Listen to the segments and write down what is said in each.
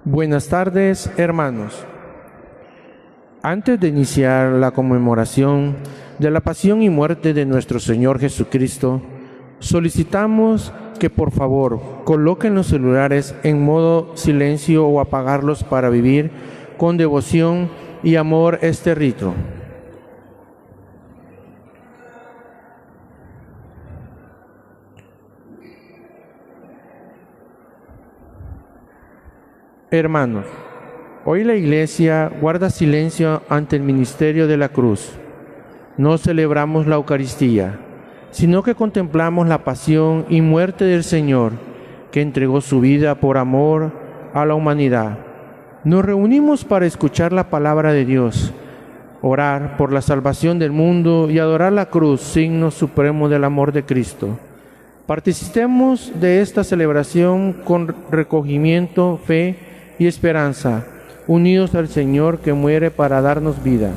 Buenas tardes, hermanos. Antes de iniciar la conmemoración de la pasión y muerte de nuestro Señor Jesucristo, solicitamos que por favor coloquen los celulares en modo silencio o apagarlos para vivir con devoción y amor este rito. Hermanos, hoy la Iglesia guarda silencio ante el ministerio de la cruz. No celebramos la Eucaristía, sino que contemplamos la pasión y muerte del Señor, que entregó su vida por amor a la humanidad. Nos reunimos para escuchar la palabra de Dios, orar por la salvación del mundo y adorar la cruz, signo supremo del amor de Cristo. Participemos de esta celebración con recogimiento, fe y esperanza, unidos al Señor que muere para darnos vida.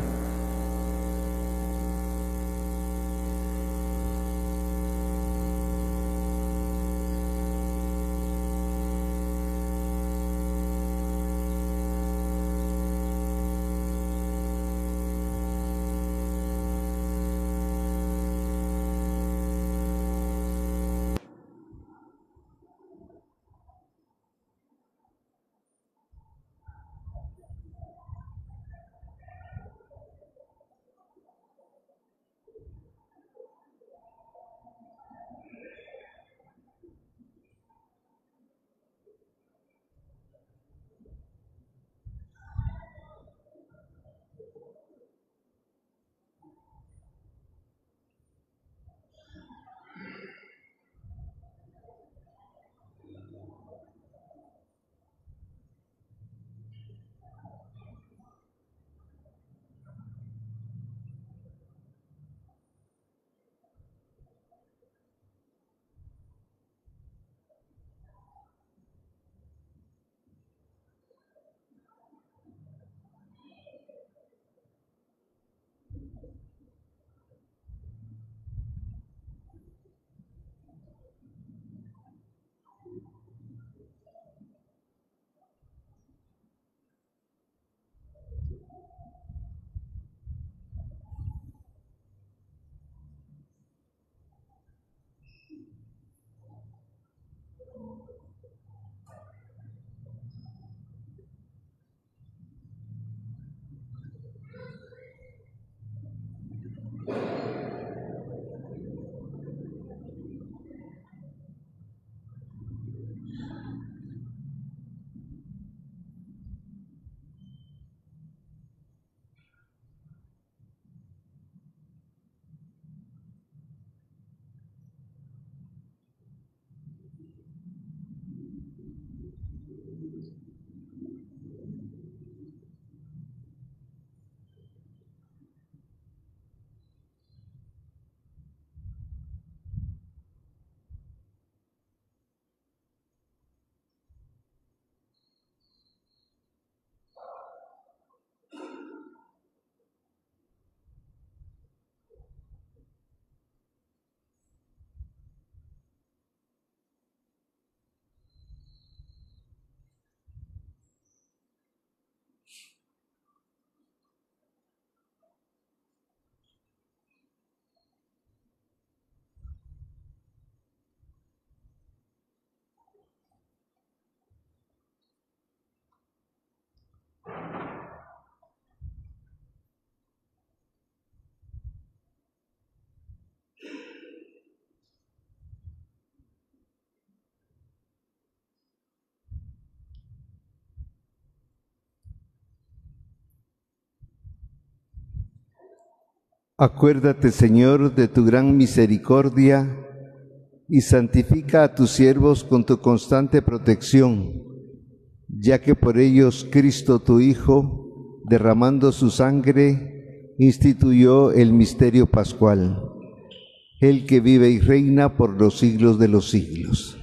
Acuérdate, Señor, de tu gran misericordia y santifica a tus siervos con tu constante protección, ya que por ellos Cristo tu Hijo, derramando su sangre, instituyó el misterio pascual, el que vive y reina por los siglos de los siglos.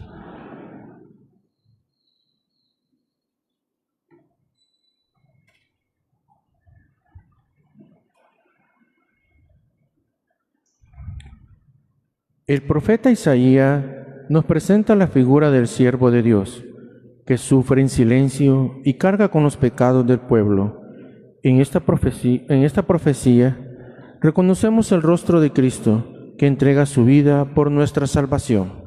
El profeta Isaías nos presenta la figura del siervo de Dios, que sufre en silencio y carga con los pecados del pueblo. En esta profecía reconocemos el rostro de Cristo, que entrega su vida por nuestra salvación.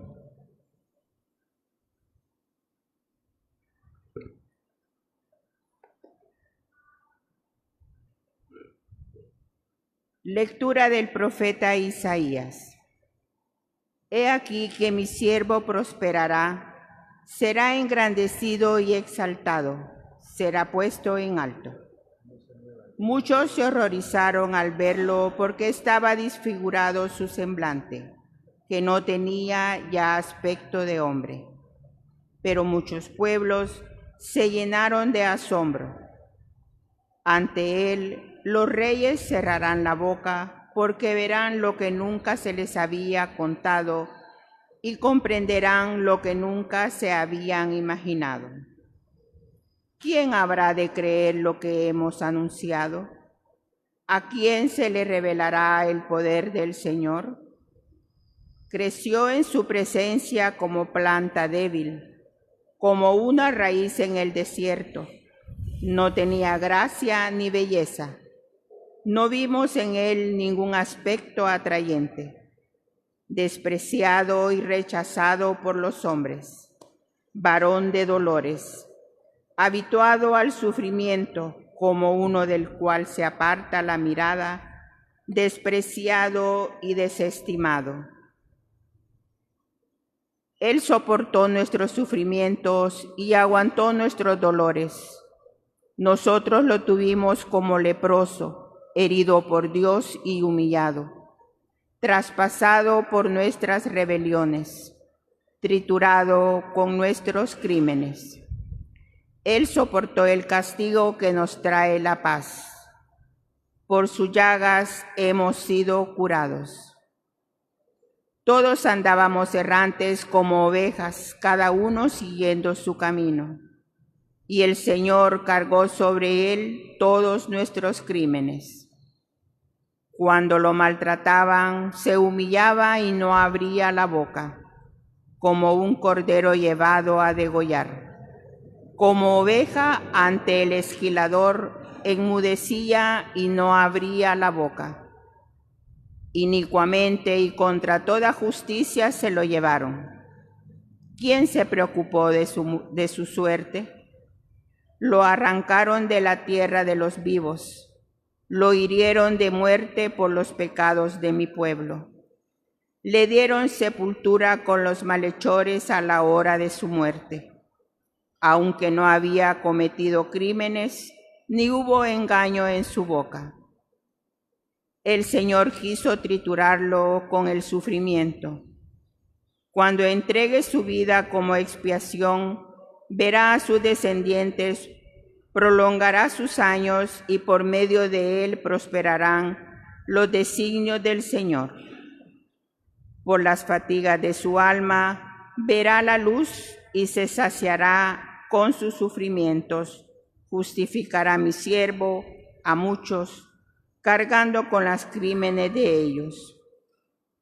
Lectura del profeta Isaías. He aquí que mi siervo prosperará, será engrandecido y exaltado, será puesto en alto. Muchos se horrorizaron al verlo porque estaba desfigurado su semblante, que no tenía ya aspecto de hombre. Pero muchos pueblos se llenaron de asombro. Ante él, los reyes cerrarán la boca porque verán lo que nunca se les había contado y comprenderán lo que nunca se habían imaginado. ¿Quién habrá de creer lo que hemos anunciado? ¿A quién se le revelará el poder del Señor? Creció en su presencia como planta débil, como una raíz en el desierto. No tenía gracia ni belleza. No vimos en él ningún aspecto atrayente. Despreciado y rechazado por los hombres, varón de dolores, habituado al sufrimiento, como uno del cual se aparta la mirada, despreciado y desestimado. Él soportó nuestros sufrimientos y aguantó nuestros dolores. Nosotros lo tuvimos como leproso, herido por Dios y humillado, traspasado por nuestras rebeliones, triturado con nuestros crímenes. Él soportó el castigo que nos trae la paz. Por sus llagas hemos sido curados. Todos andábamos errantes como ovejas, cada uno siguiendo su camino. Y el Señor cargó sobre él todos nuestros crímenes. Cuando lo maltrataban, se humillaba y no abría la boca, como un cordero llevado a degollar. Como oveja ante el esquilador, enmudecía y no abría la boca. Inicuamente y contra toda justicia se lo llevaron. ¿Quién se preocupó de su suerte? Lo arrancaron de la tierra de los vivos. Lo hirieron de muerte por los pecados de mi pueblo. Le dieron sepultura con los malhechores a la hora de su muerte. Aunque no había cometido crímenes, ni hubo engaño en su boca. El Señor quiso triturarlo con el sufrimiento. Cuando entregue su vida como expiación, verá a sus descendientes, prolongará sus años y por medio de él prosperarán los designios del Señor. Por las fatigas de su alma verá la luz y se saciará con sus sufrimientos. Justificará mi siervo a muchos, cargando con los crímenes de ellos.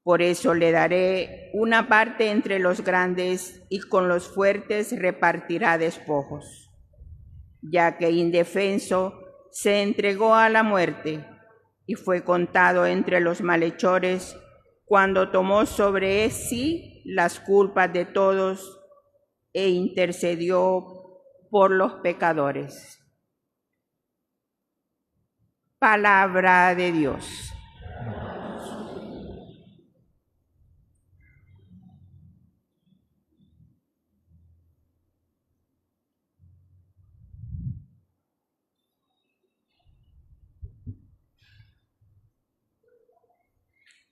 Por eso le daré una parte entre los grandes y con los fuertes repartirá despojos. Ya que indefenso se entregó a la muerte y fue contado entre los malhechores cuando tomó sobre sí las culpas de todos e intercedió por los pecadores. Palabra de Dios.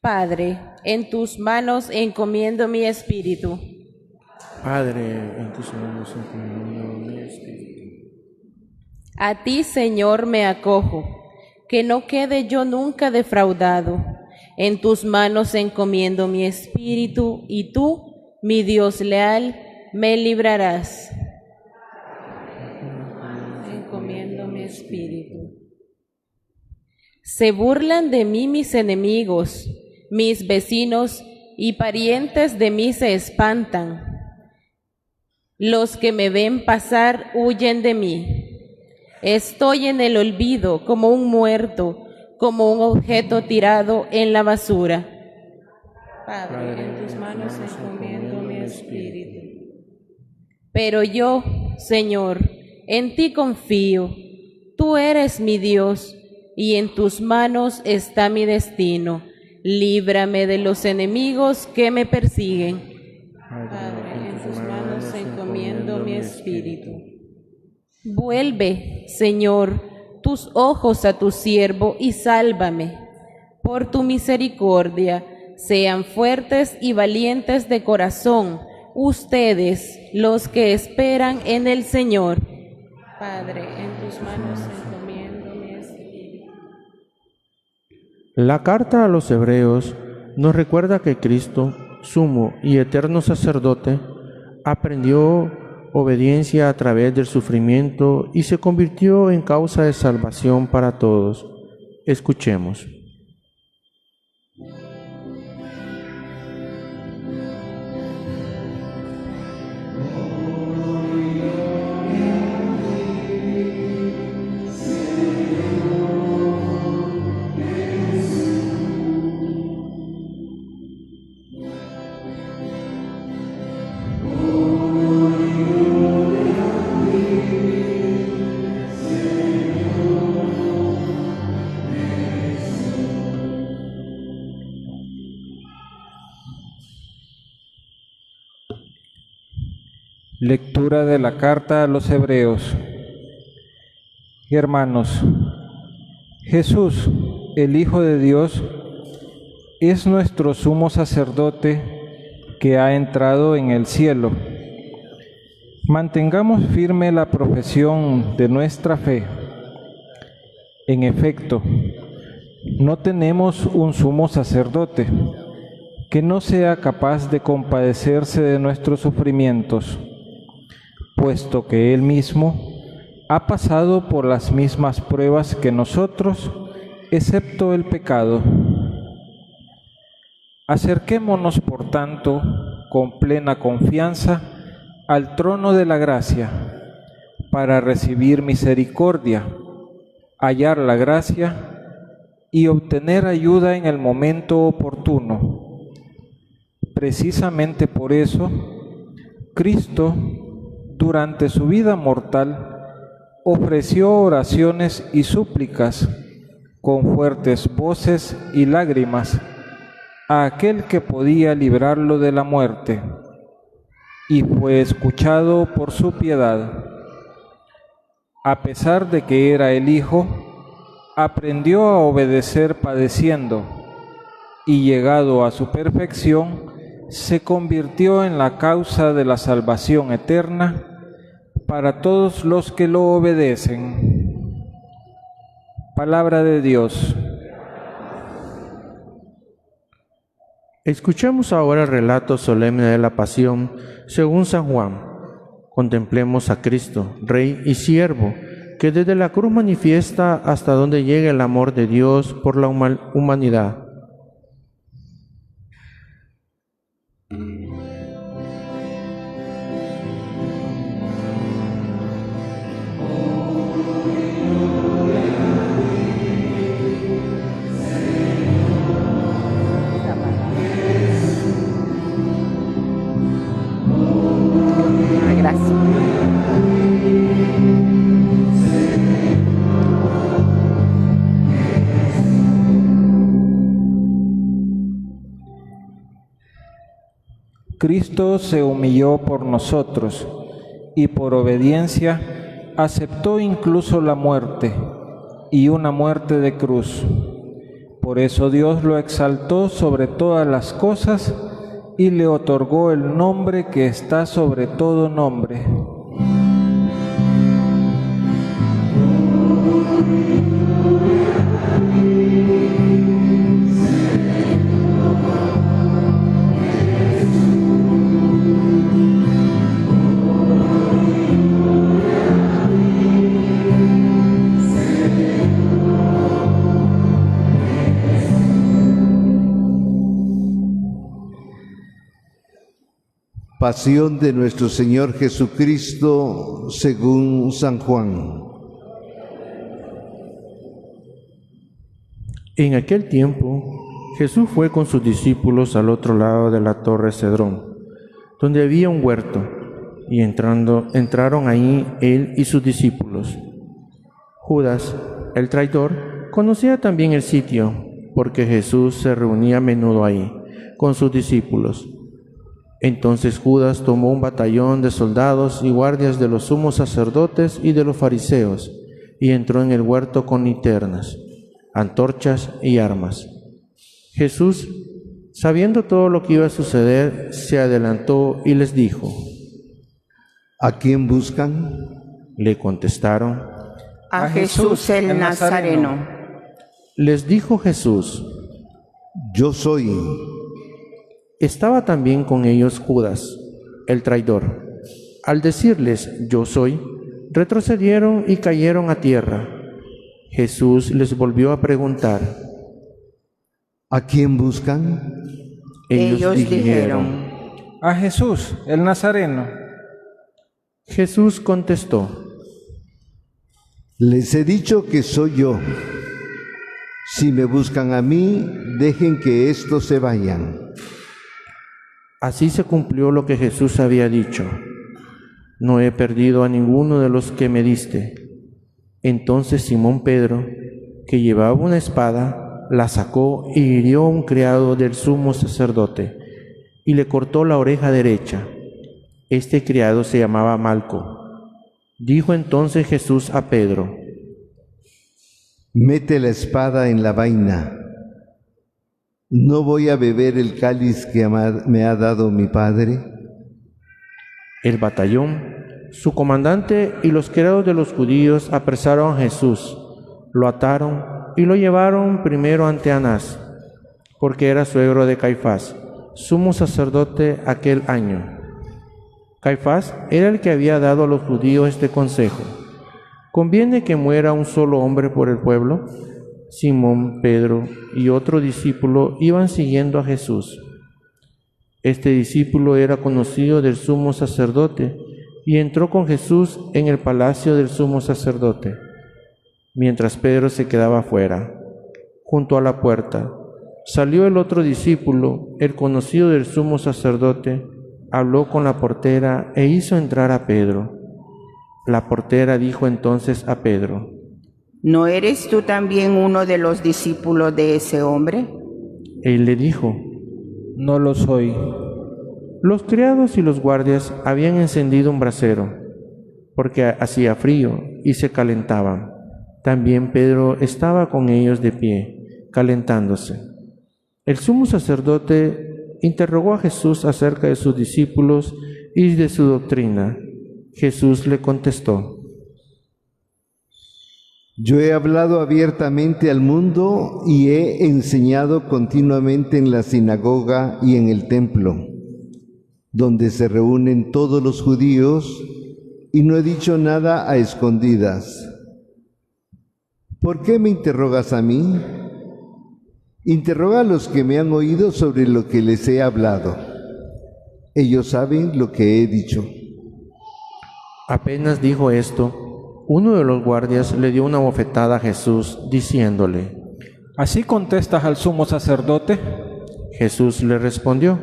Padre, en tus manos encomiendo mi espíritu. Padre, en tus manos encomiendo mi espíritu. A ti, Señor, me acojo, que no quede yo nunca defraudado. En tus manos encomiendo mi espíritu, y tú, mi Dios leal, me librarás. Encomiendo mi espíritu. Se burlan de mí mis enemigos, mis vecinos y parientes de mí se espantan. Los que me ven pasar huyen de mí. Estoy en el olvido como un muerto, como un objeto tirado en la basura. Padre, en tus manos encomiendo mi espíritu. Pero yo, Señor, en ti confío. Tú eres mi Dios, y en tus manos está mi destino. Líbrame de los enemigos que me persiguen. Padre, en tus manos encomiendo mi espíritu. Vuelve, Señor, tus ojos a tu siervo y sálvame. Por tu misericordia, sean fuertes y valientes de corazón, ustedes, los que esperan en el Señor. Padre, en tus manos encomiendo mi espíritu. La carta a los Hebreos nos recuerda que Cristo, sumo y eterno sacerdote, aprendió obediencia a través del sufrimiento y se convirtió en causa de salvación para todos. Escuchemos. Lectura de la carta a los Hebreos. Hermanos, Jesús, el Hijo de Dios, es nuestro sumo sacerdote que ha entrado en el cielo. Mantengamos firme la profesión de nuestra fe. En efecto, no tenemos un sumo sacerdote que no sea capaz de compadecerse de nuestros sufrimientos, puesto que Él mismo ha pasado por las mismas pruebas que nosotros, excepto el pecado. Acerquémonos, por tanto, con plena confianza al trono de la gracia, para recibir misericordia, hallar la gracia y obtener ayuda en el momento oportuno. Precisamente por eso, Cristo, durante su vida mortal, ofreció oraciones y súplicas con fuertes voces y lágrimas a aquel que podía librarlo de la muerte, y fue escuchado por su piedad. A pesar de que era el Hijo, aprendió a obedecer padeciendo, y llegado a su perfección, se convirtió en la causa de la salvación eterna para todos los que lo obedecen. Palabra de Dios. Escuchemos ahora el relato solemne de la Pasión según San Juan. Contemplemos a Cristo, Rey y Siervo, que desde la cruz manifiesta hasta donde llega el amor de Dios por la humanidad. Gracias. Cristo se humilló por nosotros y por obediencia aceptó incluso la muerte, y una muerte de cruz. Por eso Dios lo exaltó sobre todas las cosas y le otorgó el nombre que está sobre todo nombre. Pasión de nuestro Señor Jesucristo según San Juan. En aquel tiempo, Jesús fue con sus discípulos al otro lado de la torre Cedrón, donde había un huerto, y entraron ahí él y sus discípulos. Judas, el traidor, conocía también el sitio, porque Jesús se reunía a menudo ahí con sus discípulos. Entonces Judas tomó un batallón de soldados y guardias de los sumos sacerdotes y de los fariseos, y entró en el huerto con linternas, antorchas y armas. Jesús, sabiendo todo lo que iba a suceder, se adelantó y les dijo: ¿A quién buscan? Le contestaron. A Jesús el Nazareno. Les dijo Jesús: Yo soy. Estaba también con ellos Judas, el traidor. Al decirles yo soy, retrocedieron y cayeron a tierra. Jesús les volvió a preguntar: ¿A quién buscan? Ellos dijeron: A Jesús, el Nazareno. Jesús contestó: Les he dicho que soy yo. Si me buscan a mí, dejen que estos se vayan. Así se cumplió lo que Jesús había dicho: no he perdido a ninguno de los que me diste. Entonces Simón Pedro, que llevaba una espada, la sacó y hirió a un criado del sumo sacerdote, y le cortó la oreja derecha. Este criado se llamaba Malco. Dijo entonces Jesús a Pedro: Mete la espada en la vaina. ¿No voy a beber el cáliz que me ha dado mi Padre? El batallón, su comandante y los criados de los judíos apresaron a Jesús, lo ataron y lo llevaron primero ante Anás, porque era suegro de Caifás, sumo sacerdote aquel año. Caifás era el que había dado a los judíos este consejo: ¿conviene que muera un solo hombre por el pueblo? Simón, Pedro y otro discípulo iban siguiendo a Jesús. Este discípulo era conocido del sumo sacerdote y entró con Jesús en el palacio del sumo sacerdote, mientras Pedro se quedaba fuera, junto a la puerta. Salió el otro discípulo, el conocido del sumo sacerdote, habló con la portera e hizo entrar a Pedro. La portera dijo entonces a Pedro: ¿No eres tú también uno de los discípulos de ese hombre? Él le dijo: No lo soy. Los criados y los guardias habían encendido un brasero, porque hacía frío y se calentaban. También Pedro estaba con ellos de pie, calentándose. El sumo sacerdote interrogó a Jesús acerca de sus discípulos y de su doctrina. Jesús le contestó: Yo he hablado abiertamente al mundo y he enseñado continuamente en la sinagoga y en el templo, donde se reúnen todos los judíos, y no he dicho nada a escondidas. ¿Por qué me interrogas a mí? Interroga a los que me han oído sobre lo que les he hablado. Ellos saben lo que he dicho. Apenas dijo esto, uno de los guardias le dio una bofetada a Jesús, diciéndole: ¿Así contestas al sumo sacerdote? Jesús le respondió: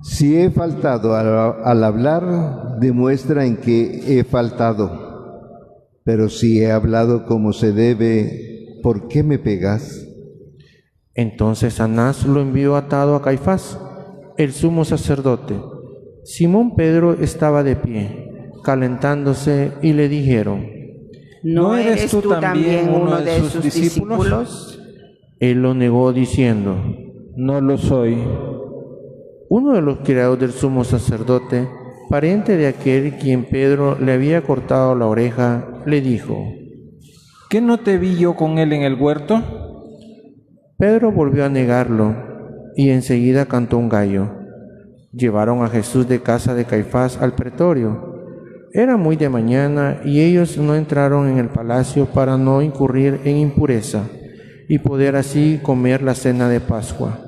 Si he faltado al hablar, demuestra en que he faltado. Pero si he hablado como se debe, ¿por qué me pegas? Entonces Anás lo envió atado a Caifás, el sumo sacerdote. Simón Pedro estaba de pie, calentándose, y le dijeron: ¿No eres tú también uno de sus discípulos? Él lo negó diciendo: No lo soy. Uno de los criados del sumo sacerdote, pariente de aquel quien Pedro le había cortado la oreja, le dijo: ¿Qué no te vi yo con él en el huerto? Pedro volvió a negarlo, y enseguida cantó un gallo. Llevaron a Jesús de casa de Caifás al pretorio. Era muy de mañana, y ellos no entraron en el palacio para no incurrir en impureza, y poder así comer la cena de Pascua.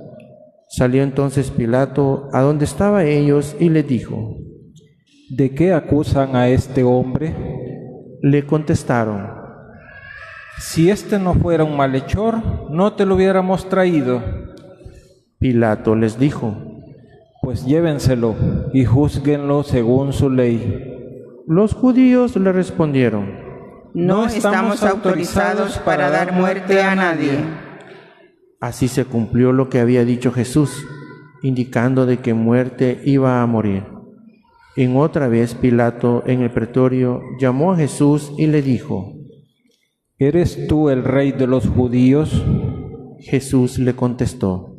Salió entonces Pilato a donde estaban ellos y les dijo. ¿De qué acusan a este hombre? Le contestaron. Si este no fuera un malhechor, no te lo hubiéramos traído. Pilato les dijo. Pues llévenselo y júzguenlo según su ley. Los judíos le respondieron. No estamos autorizados para dar muerte a nadie. Así se cumplió lo que había dicho Jesús, indicando de que muerte iba a morir. En otra vez Pilato en el pretorio llamó a Jesús y le dijo. ¿Eres tú el rey de los judíos? Jesús le contestó.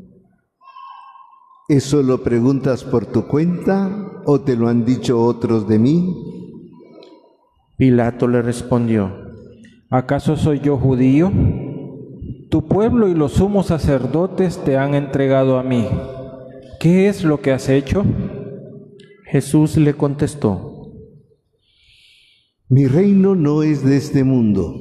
¿Eso lo preguntas por tu cuenta o te lo han dicho otros de mí? Pilato le respondió. ¿Acaso soy yo judío? Tu pueblo y los sumos sacerdotes te han entregado a mí. ¿Qué es lo que has hecho? Jesús le contestó. Mi reino no es de este mundo.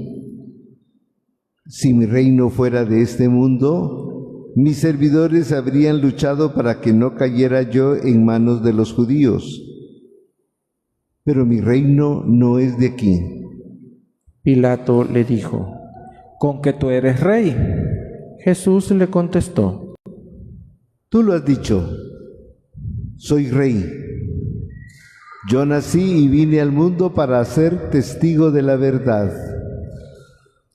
Si mi reino fuera de este mundo, mis servidores habrían luchado para que no cayera yo en manos de los judíos. Pero mi reino no es de aquí. Pilato le dijo. ¿Con que tú eres rey? Jesús le contestó. Tú lo has dicho. Soy rey. Yo nací y vine al mundo para ser testigo de la verdad.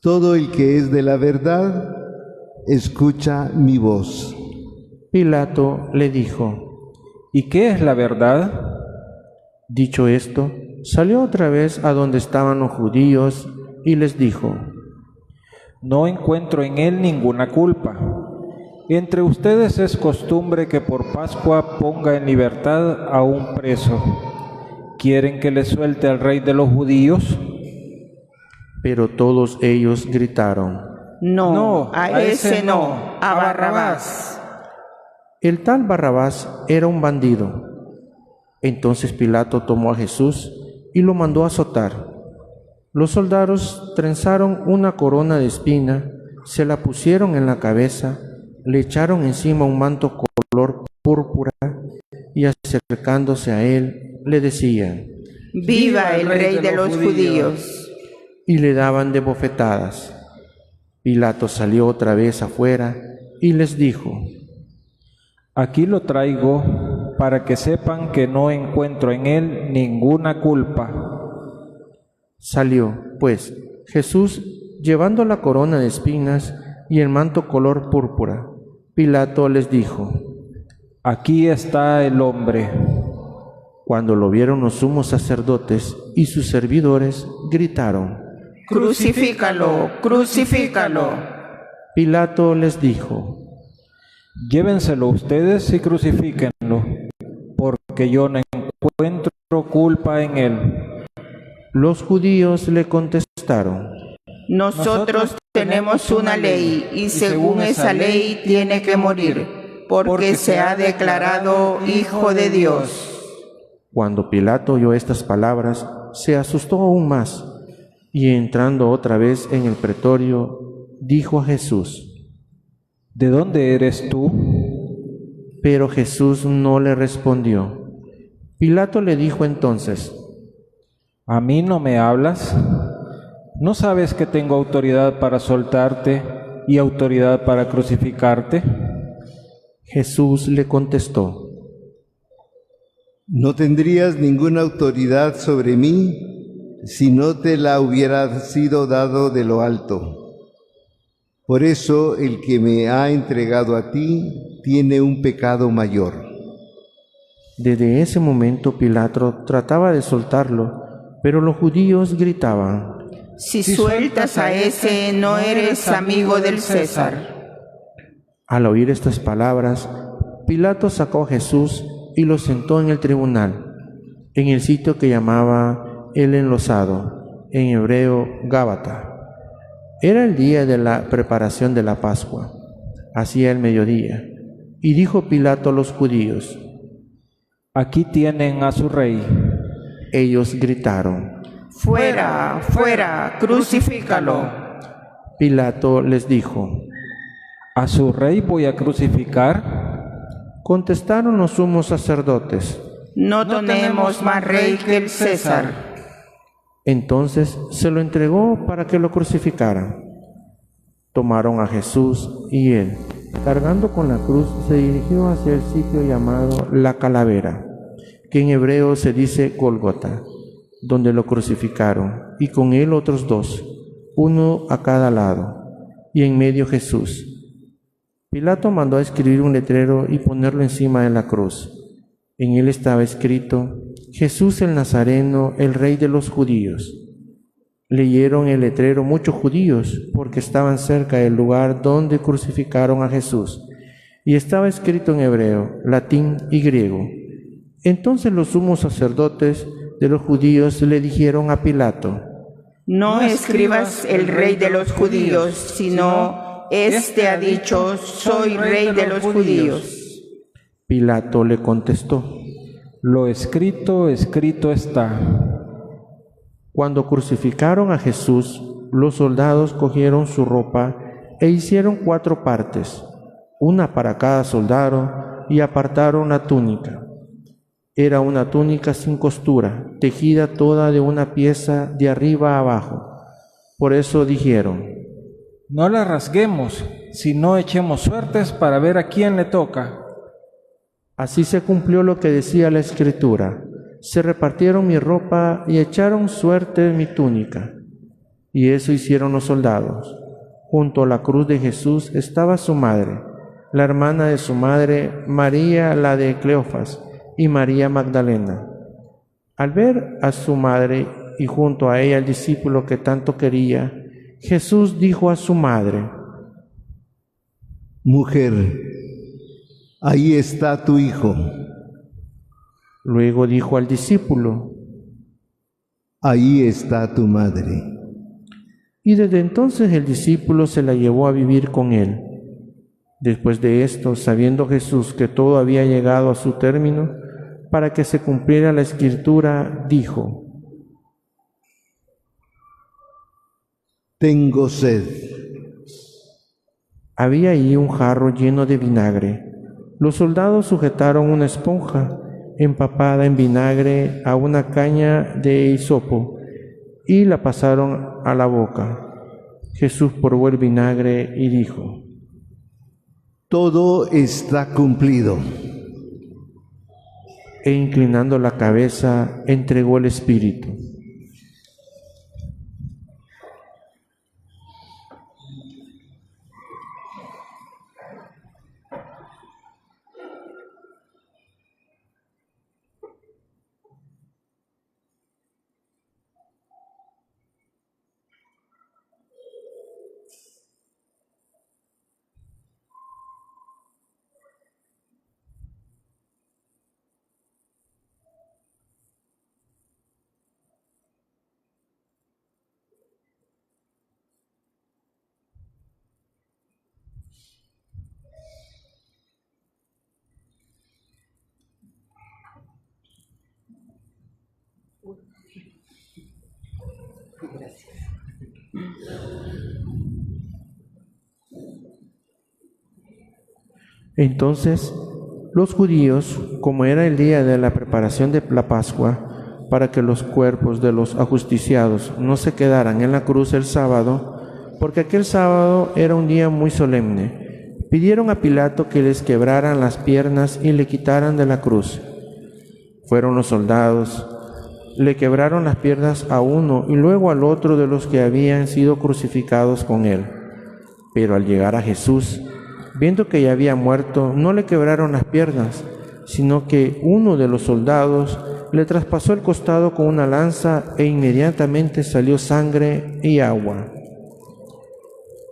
Todo el que es de la verdad, escucha mi voz. Pilato le dijo. ¿Y qué es la verdad? Dicho esto, salió otra vez a donde estaban los judíos y les dijo. No encuentro en él ninguna culpa. Entre ustedes es costumbre que por Pascua ponga en libertad a un preso. ¿Quieren que le suelte al rey de los judíos? Pero todos ellos gritaron. No, a ese no, a Barrabás. El tal Barrabás era un bandido. Entonces Pilato tomó a Jesús y lo mandó a azotar. Los soldados trenzaron una corona de espina, se la pusieron en la cabeza, le echaron encima un manto color púrpura y acercándose a él le decían: ¡Viva el rey de los judíos! Y le daban de bofetadas. Pilato salió otra vez afuera y les dijo: Aquí lo traigo para que sepan que no encuentro en él ninguna culpa. Salió, pues, Jesús llevando la corona de espinas y el manto color púrpura. Pilato les dijo: Aquí está el hombre. Cuando lo vieron los sumos sacerdotes y sus servidores, gritaron: ¡Crucifícalo! ¡Crucifícalo! Pilato les dijo: Llévenselo ustedes y crucifíquenlo, porque yo no encuentro culpa en él. Los judíos le contestaron: Nosotros tenemos una ley y según esa ley tiene que morir, porque se ha declarado Hijo de Dios. Cuando Pilato oyó estas palabras, se asustó aún más y entrando otra vez en el pretorio, dijo a Jesús: ¿De dónde eres tú? Pero Jesús no le respondió. Pilato le dijo entonces: ¿A mí no me hablas? ¿No sabes que tengo autoridad para soltarte y autoridad para crucificarte? Jesús le contestó: No tendrías ninguna autoridad sobre mí si no te la hubiera sido dado de lo alto. Por eso el que me ha entregado a ti tiene un pecado mayor. Desde ese momento Pilato trataba de soltarlo, pero los judíos gritaban: Si sueltas a ese, no eres amigo del César. Al oír estas palabras, Pilato sacó a Jesús y lo sentó en el tribunal, en el sitio que llamaba el Enlosado, en hebreo Gábata. Era el día de la preparación de la Pascua, hacia el mediodía, y dijo Pilato a los judíos: Aquí tienen a su rey. Ellos gritaron: ¡Fuera, fuera, crucifícalo! Pilato les dijo: ¿A su rey voy a crucificar? Contestaron los sumos sacerdotes. No tenemos más rey que el César. Entonces se lo entregó para que lo crucificaran. Tomaron a Jesús y él, cargando con la cruz, se dirigió hacia el sitio llamado La Calavera, que en hebreo se dice Gólgota, donde lo crucificaron, y con él otros dos, uno a cada lado, y en medio Jesús. Pilato mandó a escribir un letrero y ponerlo encima de la cruz. En él estaba escrito: Jesús el Nazareno, el Rey de los judíos. Leyeron el letrero muchos judíos, porque estaban cerca del lugar donde crucificaron a Jesús, y estaba escrito en hebreo, latín y griego. Entonces los sumos sacerdotes de los judíos le dijeron a Pilato: No escribas el Rey de los judíos, sino este ha dicho: soy Rey de los judíos. Pilato le contestó: Lo escrito, escrito está. Cuando crucificaron a Jesús, los soldados cogieron su ropa e hicieron 4 partes, una para cada soldado, y apartaron la túnica. Era una túnica sin costura, tejida toda de una pieza de arriba a abajo. Por eso dijeron: No la rasguemos, sino echemos suertes para ver a quién le toca. Así se cumplió lo que decía la Escritura: se repartieron mi ropa y echaron suerte en mi túnica. Y eso hicieron los soldados. Junto a la cruz de Jesús estaba su madre, la hermana de su madre, María la de Cleofas, y María Magdalena. Al ver a su madre y junto a ella el discípulo que tanto quería, Jesús dijo a su madre: Mujer, ahí está tu hijo. Luego dijo al discípulo: Ahí está tu madre. Y desde entonces el discípulo se la llevó a vivir con él. Después de esto, sabiendo Jesús que todo había llegado a su término, para que se cumpliera la Escritura, dijo: Tengo sed. Había allí un jarro lleno de vinagre. Los soldados sujetaron una esponja empapada en vinagre a una caña de hisopo y la pasaron a la boca. Jesús probó el vinagre y dijo: Todo está cumplido. E inclinando la cabeza, entregó el espíritu. Entonces los judíos, como era el día de la preparación de la Pascua, para que los cuerpos de los ajusticiados no se quedaran en la cruz el sábado, porque aquel sábado era un día muy solemne, pidieron a Pilato que les quebraran las piernas y le quitaran de la cruz. Fueron los soldados, le quebraron las piernas a uno y luego al otro de los que habían sido crucificados con él. Pero al llegar a Jesús, viendo que ya había muerto, no le quebraron las piernas, sino que uno de los soldados le traspasó el costado con una lanza e inmediatamente salió sangre y agua.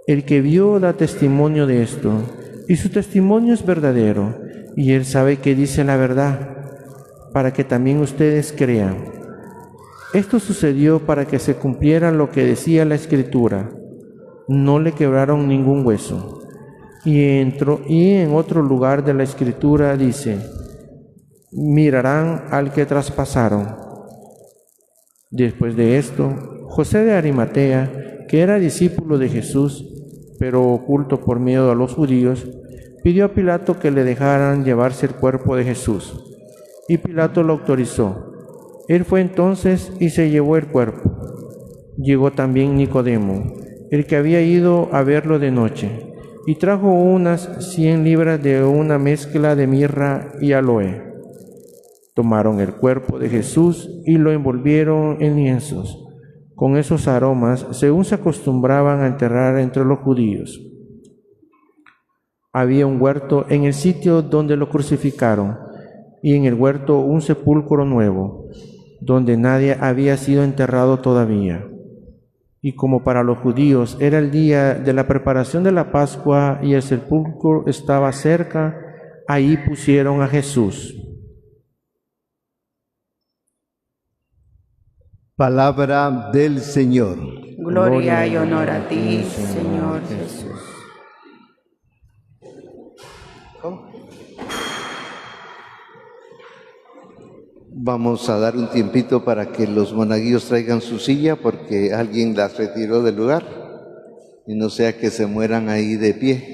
El que vio da testimonio de esto, y su testimonio es verdadero, y él sabe que dice la verdad, para que también ustedes crean. Esto sucedió para que se cumpliera lo que decía la Escritura: no le quebraron ningún hueso. Y en otro lugar de la Escritura dice: mirarán al que traspasaron. Después de esto, José de Arimatea, que era discípulo de Jesús, pero oculto por miedo a los judíos, pidió a Pilato que le dejaran llevarse el cuerpo de Jesús, y Pilato lo autorizó. Él fue entonces y se llevó el cuerpo. Llegó también Nicodemo, el que había ido a verlo de noche, y trajo unas 100 libras de una mezcla de mirra y aloe. Tomaron el cuerpo de Jesús y lo envolvieron en lienzos, con esos aromas, según se acostumbraban a enterrar entre los judíos. Había un huerto en el sitio donde lo crucificaron, y en el huerto un sepulcro nuevo, donde nadie había sido enterrado todavía. Y como para los judíos era el día de la preparación de la Pascua y el sepulcro estaba cerca, ahí pusieron a Jesús. Palabra del Señor. Gloria y honor a ti, Señor Jesús. Vamos a dar un tiempito para que los monaguillos traigan su silla porque alguien las retiró del lugar y no sea que se mueran ahí de pie.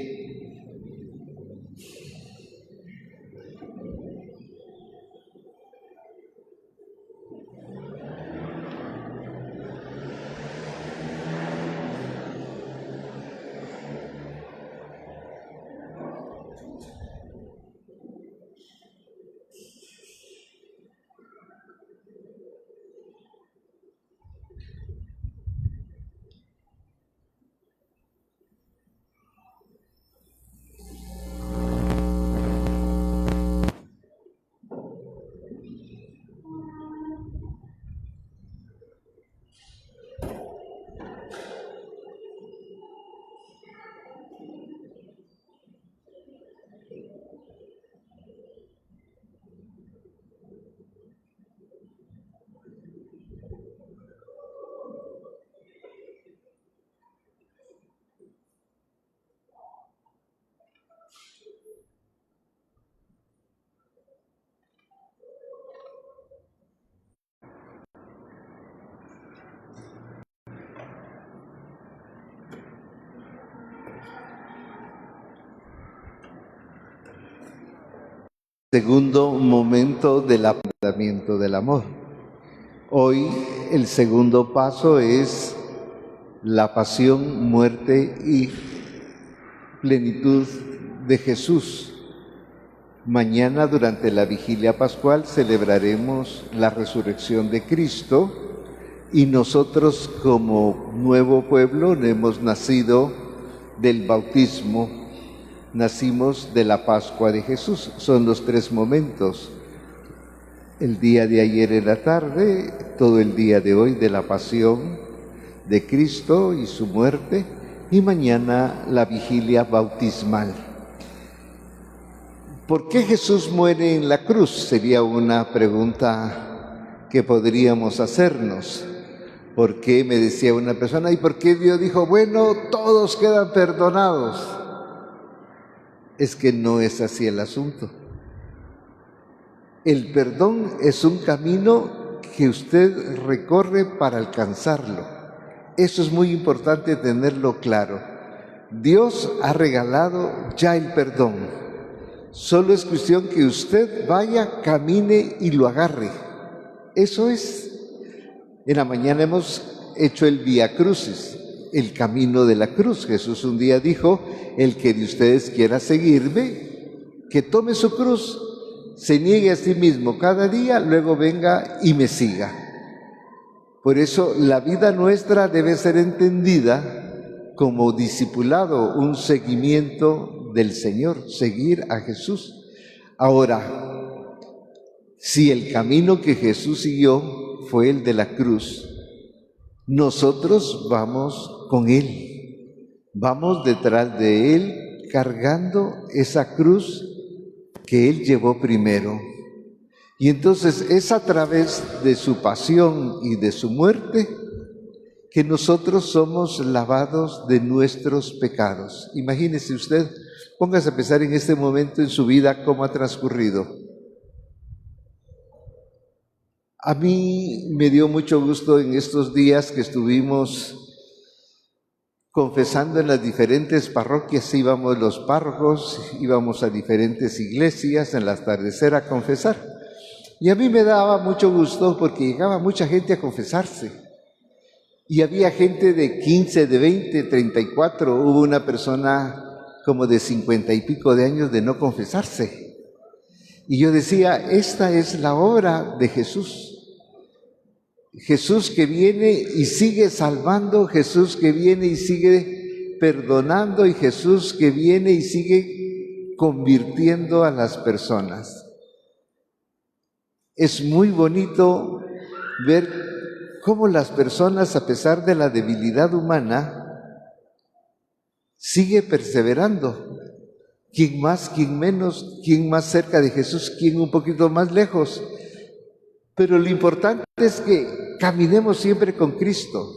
Segundo momento del apretamiento del amor. Hoy el segundo paso es la pasión, muerte y plenitud de Jesús. Mañana, durante la vigilia pascual, celebraremos la resurrección de Cristo y nosotros como nuevo pueblo hemos nacido del bautismo. Nacimos de la Pascua de Jesús. Son los 3 momentos. El día de ayer en la tarde, todo el día de hoy de la pasión de Cristo y su muerte, y mañana la vigilia bautismal. ¿Por qué Jesús muere en la cruz? Sería una pregunta que podríamos hacernos. ¿Por qué? Me decía una persona, ¿y por qué Dios dijo, bueno, todos quedan perdonados? Es que no es así el asunto. El perdón es un camino que usted recorre para alcanzarlo. Eso es muy importante tenerlo claro. Dios ha regalado ya el perdón. Solo es cuestión que usted vaya, camine y lo agarre. Eso es. En la mañana hemos hecho el Vía Crucis, el camino de la cruz. Jesús un día dijo, el que de ustedes quiera seguirme, que tome su cruz, se niegue a sí mismo cada día, luego venga y me siga. Por eso la vida nuestra debe ser entendida como discipulado, un seguimiento del Señor, seguir a Jesús. Ahora, si el camino que Jesús siguió fue el de la cruz, nosotros vamos con Él. Vamos detrás de Él cargando esa cruz que Él llevó primero. Y entonces es a través de su pasión y de su muerte que nosotros somos lavados de nuestros pecados. Imagínese usted, póngase a pensar en este momento en su vida cómo ha transcurrido. A mí me dio mucho gusto en estos días que estuvimos confesando en las diferentes parroquias. Íbamos los párrocos, íbamos a diferentes iglesias en la atardecer a confesar. Y a mí me daba mucho gusto porque llegaba mucha gente a confesarse. Y había gente de 15, de 20, 34. Hubo una persona como de 50 y pico de años de no confesarse. Y yo decía, esta es la obra de Jesús. Jesús que viene y sigue salvando, Jesús que viene y sigue perdonando, y Jesús que viene y sigue convirtiendo a las personas. Es muy bonito ver cómo las personas, a pesar de la debilidad humana, sigue perseverando. Quién más, quién menos, quién más cerca de Jesús, quién un poquito más lejos. Pero lo importante es que caminemos siempre con Cristo.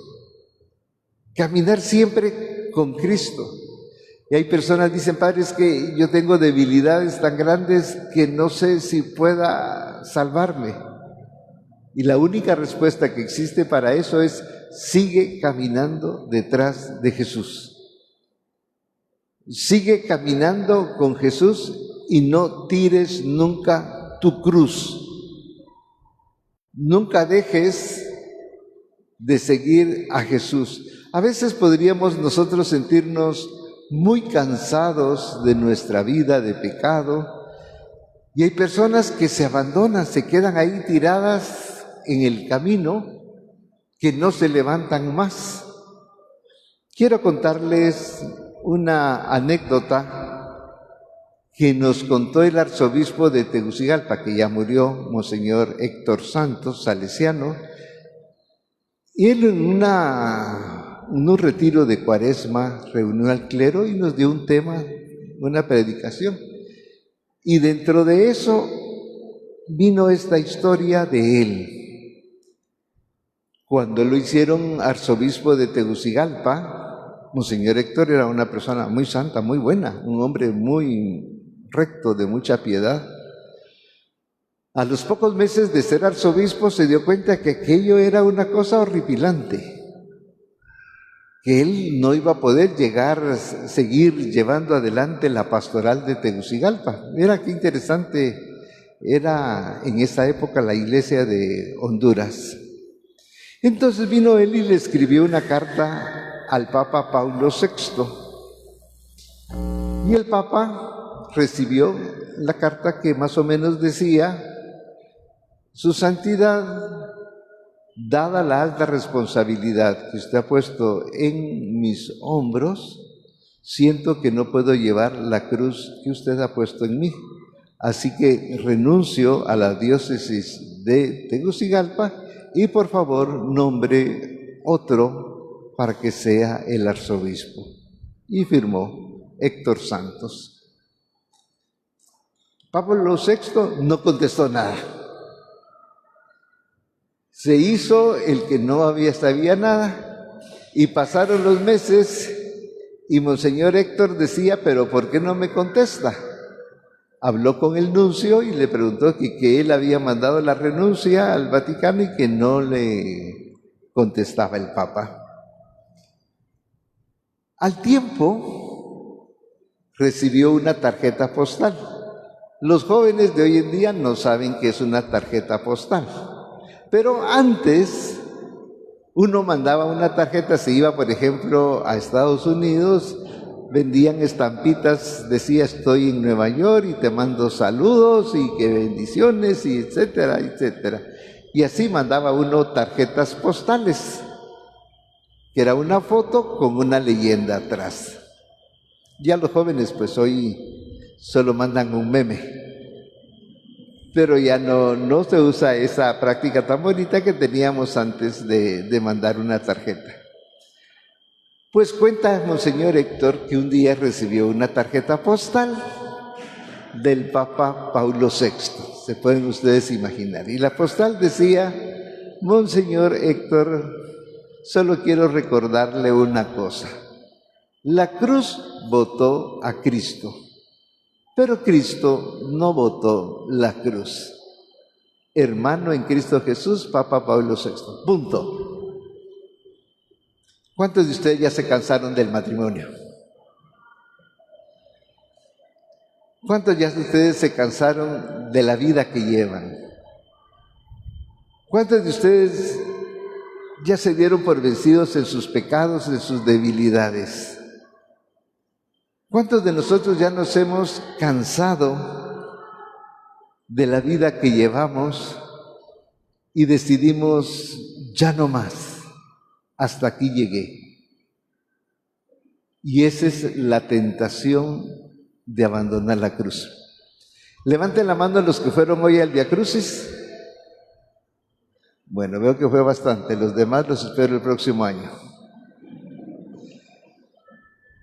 Caminar siempre con Cristo. Y hay personas que dicen, padre, es que yo tengo debilidades tan grandes que no sé si pueda salvarme. Y la única respuesta que existe para eso es, sigue caminando detrás de Jesús. Sigue caminando con Jesús y no tires nunca tu cruz. Nunca dejes de seguir a Jesús. A veces podríamos nosotros sentirnos muy cansados de nuestra vida de pecado, y hay personas que se abandonan, se quedan ahí tiradas en el camino, que no se levantan más. Quiero contarles una anécdota que nos contó el arzobispo de Tegucigalpa, que ya murió, Monseñor Héctor Santos, salesiano. Y él en un retiro de Cuaresma reunió al clero y nos dio un tema, una predicación. Y dentro de eso vino esta historia de él. Cuando lo hicieron arzobispo de Tegucigalpa, Monseñor Héctor era una persona muy santa, muy buena, un hombre muy recto, de mucha piedad. A los pocos meses de ser arzobispo se dio cuenta que aquello era una cosa horripilante, que él no iba a poder seguir llevando adelante la pastoral de Tegucigalpa. Mira qué interesante era en esa época la iglesia de Honduras. Entonces vino él y le escribió una carta al Papa Paulo VI. Y el Papa recibió la carta que más o menos decía: Su Santidad, dada la alta responsabilidad que usted ha puesto en mis hombros, siento que no puedo llevar la cruz que usted ha puesto en mí. Así que renuncio a la diócesis de Tegucigalpa y por favor nombre otro para que sea el arzobispo. Y firmó Héctor Santos. Pablo VI no contestó nada. Se hizo el que no sabía nada, y pasaron los meses y Monseñor Héctor decía, pero ¿por qué no me contesta? Habló con el nuncio y le preguntó que él había mandado la renuncia al Vaticano y que no le contestaba el Papa. Al tiempo recibió una tarjeta postal. Los jóvenes de hoy en día no saben qué es una tarjeta postal. Pero antes uno mandaba una tarjeta, se iba por ejemplo a Estados Unidos, vendían estampitas, decía estoy en Nueva York y te mando saludos y que bendiciones y etcétera, etcétera. Y así mandaba uno tarjetas postales, que era una foto con una leyenda atrás. Ya los jóvenes pues hoy solo mandan un meme. Pero ya no se usa esa práctica tan bonita que teníamos antes de mandar una tarjeta. Pues cuenta Monseñor Héctor que un día recibió una tarjeta postal del Papa Paulo VI. Se pueden ustedes imaginar. Y la postal decía: Monseñor Héctor, solo quiero recordarle una cosa. La cruz votó a Cristo, pero Cristo no votó la cruz. Hermano en Cristo Jesús, Papa Pablo VI. Punto. ¿Cuántos de ustedes ya se cansaron del matrimonio? ¿Cuántos ya de ustedes se cansaron de la vida que llevan? ¿Cuántos de ustedes ya se dieron por vencidos en sus pecados, en sus debilidades? ¿Cuántos de nosotros ya nos hemos cansado de la vida que llevamos y decidimos ya no más, hasta aquí llegué? Y esa es la tentación de abandonar la cruz. Levanten la mano los que fueron hoy al Via Crucis. Bueno, veo que fue bastante, los demás los espero el próximo año.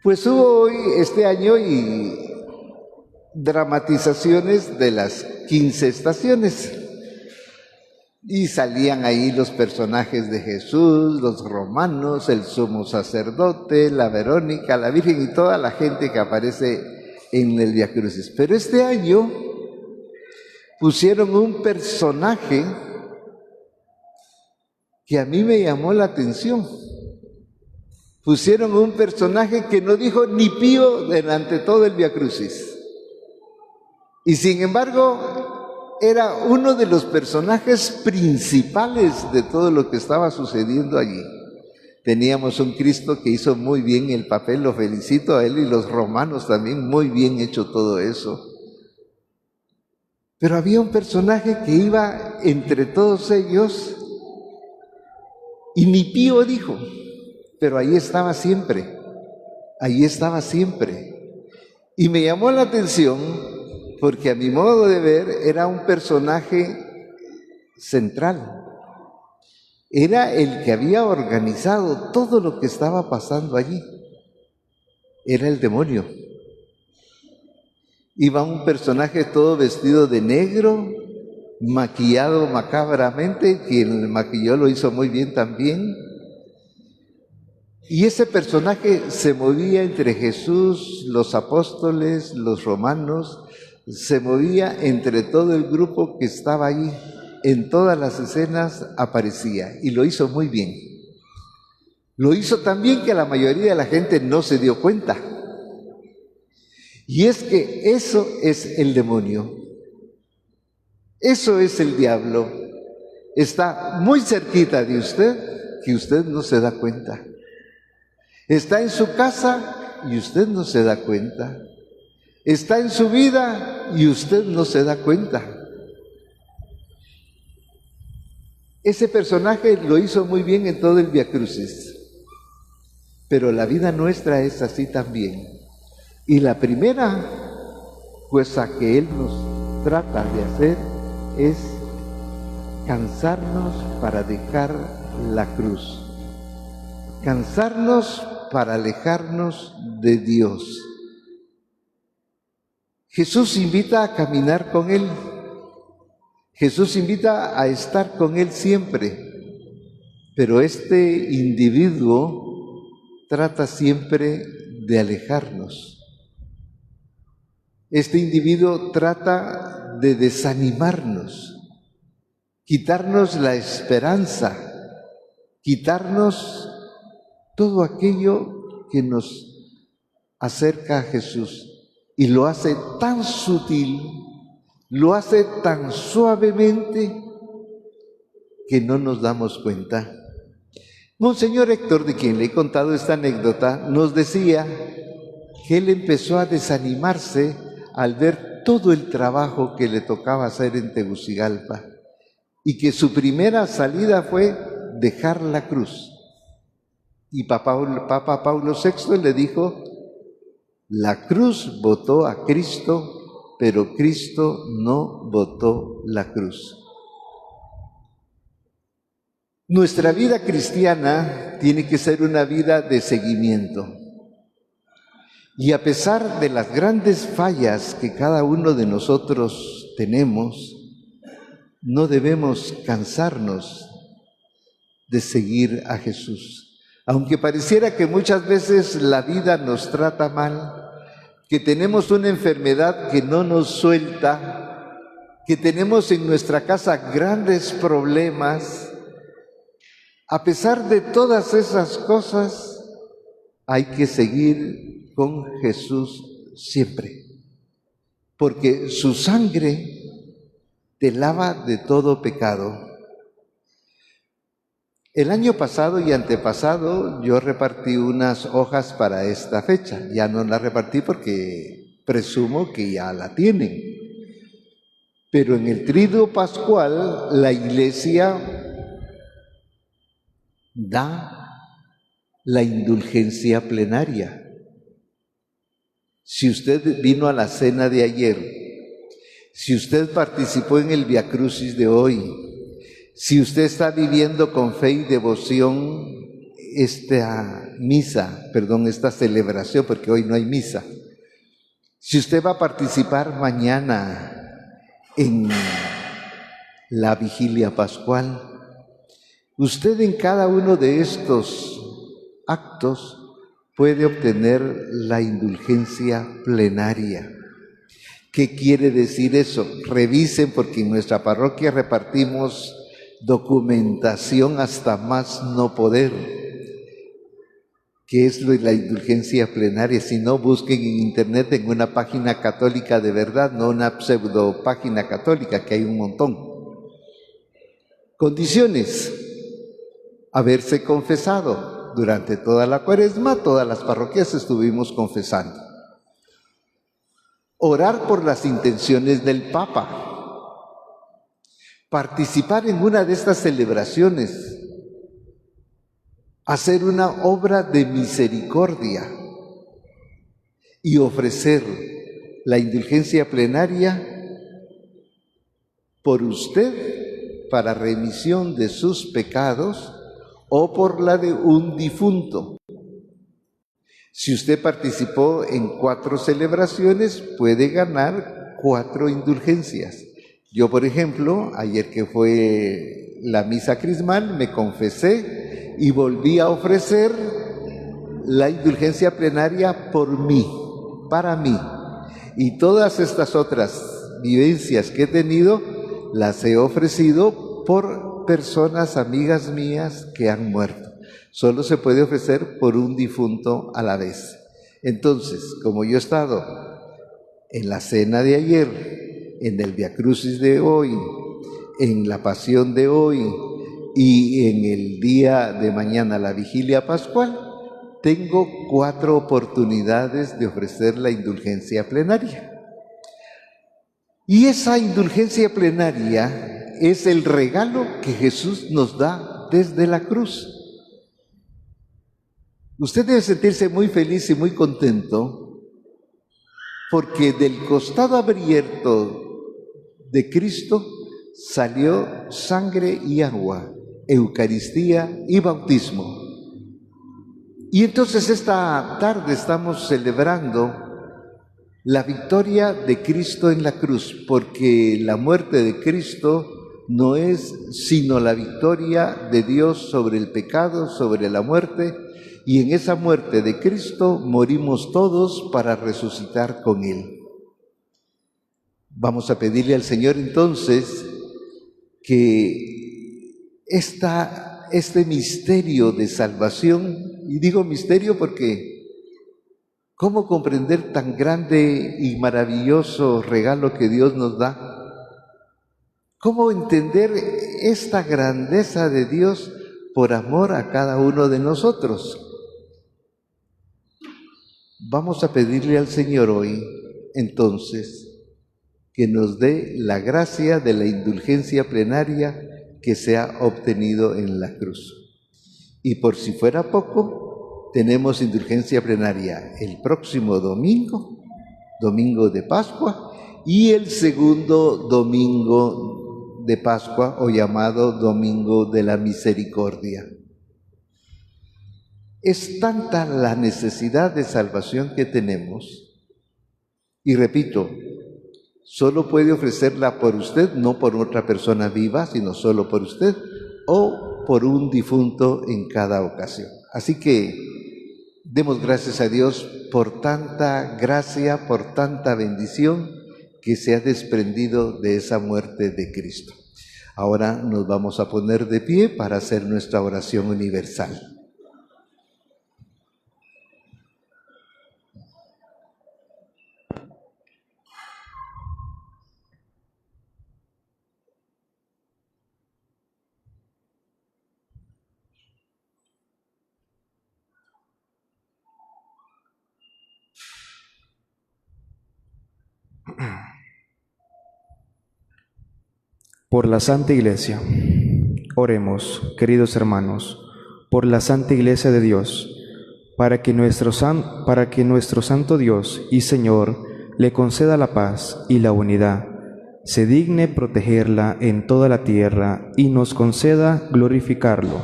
Pues hubo hoy, este año, y dramatizaciones de las 15 estaciones. Y salían ahí los personajes de Jesús, los romanos, el sumo sacerdote, la Verónica, la Virgen y toda la gente que aparece en el Via Crucis. Pero este año pusieron un personaje que a mí me llamó la atención. Pusieron un personaje que no dijo ni pío durante todo el Via Crucis. Y sin embargo, era uno de los personajes principales de todo lo que estaba sucediendo allí. Teníamos un Cristo que hizo muy bien el papel, lo felicito a él y los romanos también, muy bien hecho todo eso. Pero había un personaje que iba entre todos ellos y ni pío dijo, pero ahí estaba siempre, ahí estaba siempre. Y me llamó la atención porque a mi modo de ver era un personaje central. Era el que había organizado todo lo que estaba pasando allí. Era el demonio. Iba un personaje todo vestido de negro, maquillado macabramente, quien maquilló lo hizo muy bien también. Y ese personaje se movía entre Jesús, los apóstoles, los romanos, se movía entre todo el grupo que estaba allí. En todas las escenas aparecía y lo hizo muy bien. Lo hizo tan bien que la mayoría de la gente no se dio cuenta. Y es que eso es el demonio. Eso es el diablo. Está muy cerquita de usted que usted no se da cuenta. Está en su casa y usted no se da cuenta. Está en su vida y usted no se da cuenta. Ese personaje lo hizo muy bien en todo el Via Crucis, pero la vida nuestra es así también. Y la primera cosa que Él nos trata de hacer es cansarnos para dejar la cruz, cansarnos para alejarnos de Dios. Jesús invita a caminar con Él. Jesús invita a estar con Él siempre, pero este individuo trata siempre de alejarnos. Este individuo trata de desanimarnos, quitarnos la esperanza, quitarnos todo aquello que nos acerca a Jesús, y lo hace tan sutil, lo hace tan suavemente que no nos damos cuenta. Monseñor Héctor, de quien le he contado esta anécdota, nos decía que él empezó a desanimarse al ver todo el trabajo que le tocaba hacer en Tegucigalpa y que su primera salida fue dejar la cruz. Y Papa Paulo VI le dijo: la cruz votó a Cristo, pero Cristo no votó la cruz. Nuestra vida cristiana tiene que ser una vida de seguimiento. Y a pesar de las grandes fallas que cada uno de nosotros tenemos, no debemos cansarnos de seguir a Jesús. Aunque pareciera que muchas veces la vida nos trata mal, que tenemos una enfermedad que no nos suelta, que tenemos en nuestra casa grandes problemas, A pesar de todas esas cosas, hay que seguir con Jesús siempre, porque su sangre te lava de todo pecado. El año pasado y antepasado yo repartí unas hojas para esta fecha. Ya no las repartí porque presumo que ya la tienen. Pero en el Triduo Pascual la Iglesia da la indulgencia plenaria. Si usted vino a la cena de ayer, si usted participó en el Via Crucis de hoy, si usted está viviendo con fe y devoción esta celebración, porque hoy no hay misa, si usted va a participar mañana en la vigilia pascual, usted en cada uno de estos actos puede obtener la indulgencia plenaria. ¿Qué quiere decir eso? Revisen, porque en nuestra parroquia repartimos documentación hasta más no poder. ¿Qué es la indulgencia plenaria? Si no, busquen en internet en una página católica de verdad, no una pseudo página católica, que hay un montón. Condiciones: haberse confesado. Durante toda la Cuaresma, todas las parroquias estuvimos confesando. Orar por las intenciones del Papa. Participar en una de estas celebraciones. Hacer una obra de misericordia y ofrecer la indulgencia plenaria por usted para remisión de sus pecados o por la de un difunto. Si usted participó en 4 celebraciones, puede ganar 4 indulgencias. Yo, por ejemplo, ayer que fue la misa crismal, me confesé y volví a ofrecer la indulgencia plenaria por mí, para mí. Y todas estas otras vivencias que he tenido, las he ofrecido por personas amigas mías que han muerto. Solo se puede ofrecer por un difunto a la vez. Entonces, como yo he estado en la cena de ayer, en el Via Crucis de hoy, en la Pasión de hoy y en el día de mañana, la Vigilia Pascual, tengo 4 oportunidades de ofrecer la indulgencia plenaria. Y esa indulgencia plenaria es el regalo que Jesús nos da desde la cruz. Usted debe sentirse muy feliz y muy contento porque del costado abierto de Cristo salió sangre y agua, Eucaristía y bautismo. Y entonces esta tarde estamos celebrando la victoria de Cristo en la cruz, porque la muerte de Cristo no es sino la victoria de Dios sobre el pecado, sobre la muerte, y en esa muerte de Cristo morimos todos para resucitar con Él. Vamos a pedirle al Señor entonces que este misterio de salvación, y digo misterio porque ¿cómo comprender tan grande y maravilloso regalo que Dios nos da? ¿Cómo entender esta grandeza de Dios por amor a cada uno de nosotros? Vamos a pedirle al Señor hoy, entonces, que nos dé la gracia de la indulgencia plenaria que se ha obtenido en la cruz. Y por si fuera poco, tenemos indulgencia plenaria el próximo domingo, domingo de Pascua, y el segundo domingo de Pascua, o llamado Domingo de la Misericordia. Es tanta la necesidad de salvación que tenemos, y repito, solo puede ofrecerla por usted, no por otra persona viva, sino solo por usted, o por un difunto en cada ocasión. Así que demos gracias a Dios por tanta gracia, por tanta bendición que se ha desprendido de esa muerte de Cristo. Ahora nos vamos a poner de pie para hacer nuestra oración universal. Por la Santa Iglesia. Oremos, queridos hermanos, por la Santa Iglesia de Dios, para que nuestro Santo Dios y Señor le conceda la paz y la unidad, se digne protegerla en toda la tierra y nos conceda glorificarlo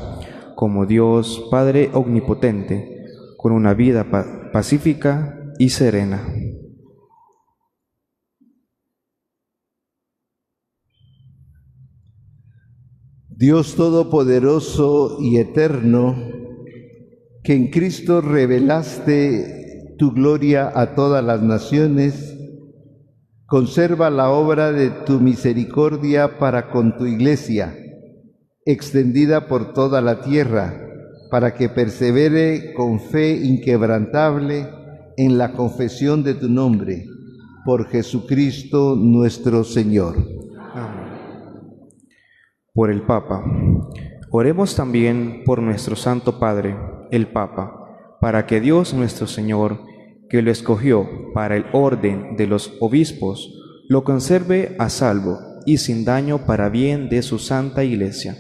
como Dios Padre Omnipotente, con una vida pacífica y serena. Dios Todopoderoso y Eterno, que en Cristo revelaste tu gloria a todas las naciones, conserva la obra de tu misericordia para con tu Iglesia, extendida por toda la tierra, para que persevere con fe inquebrantable en la confesión de tu nombre, por Jesucristo nuestro Señor. Amén. Por el Papa. Oremos también por nuestro Santo Padre, el Papa, para que Dios nuestro Señor, que lo escogió para el orden de los obispos, lo conserve a salvo y sin daño para bien de su Santa Iglesia,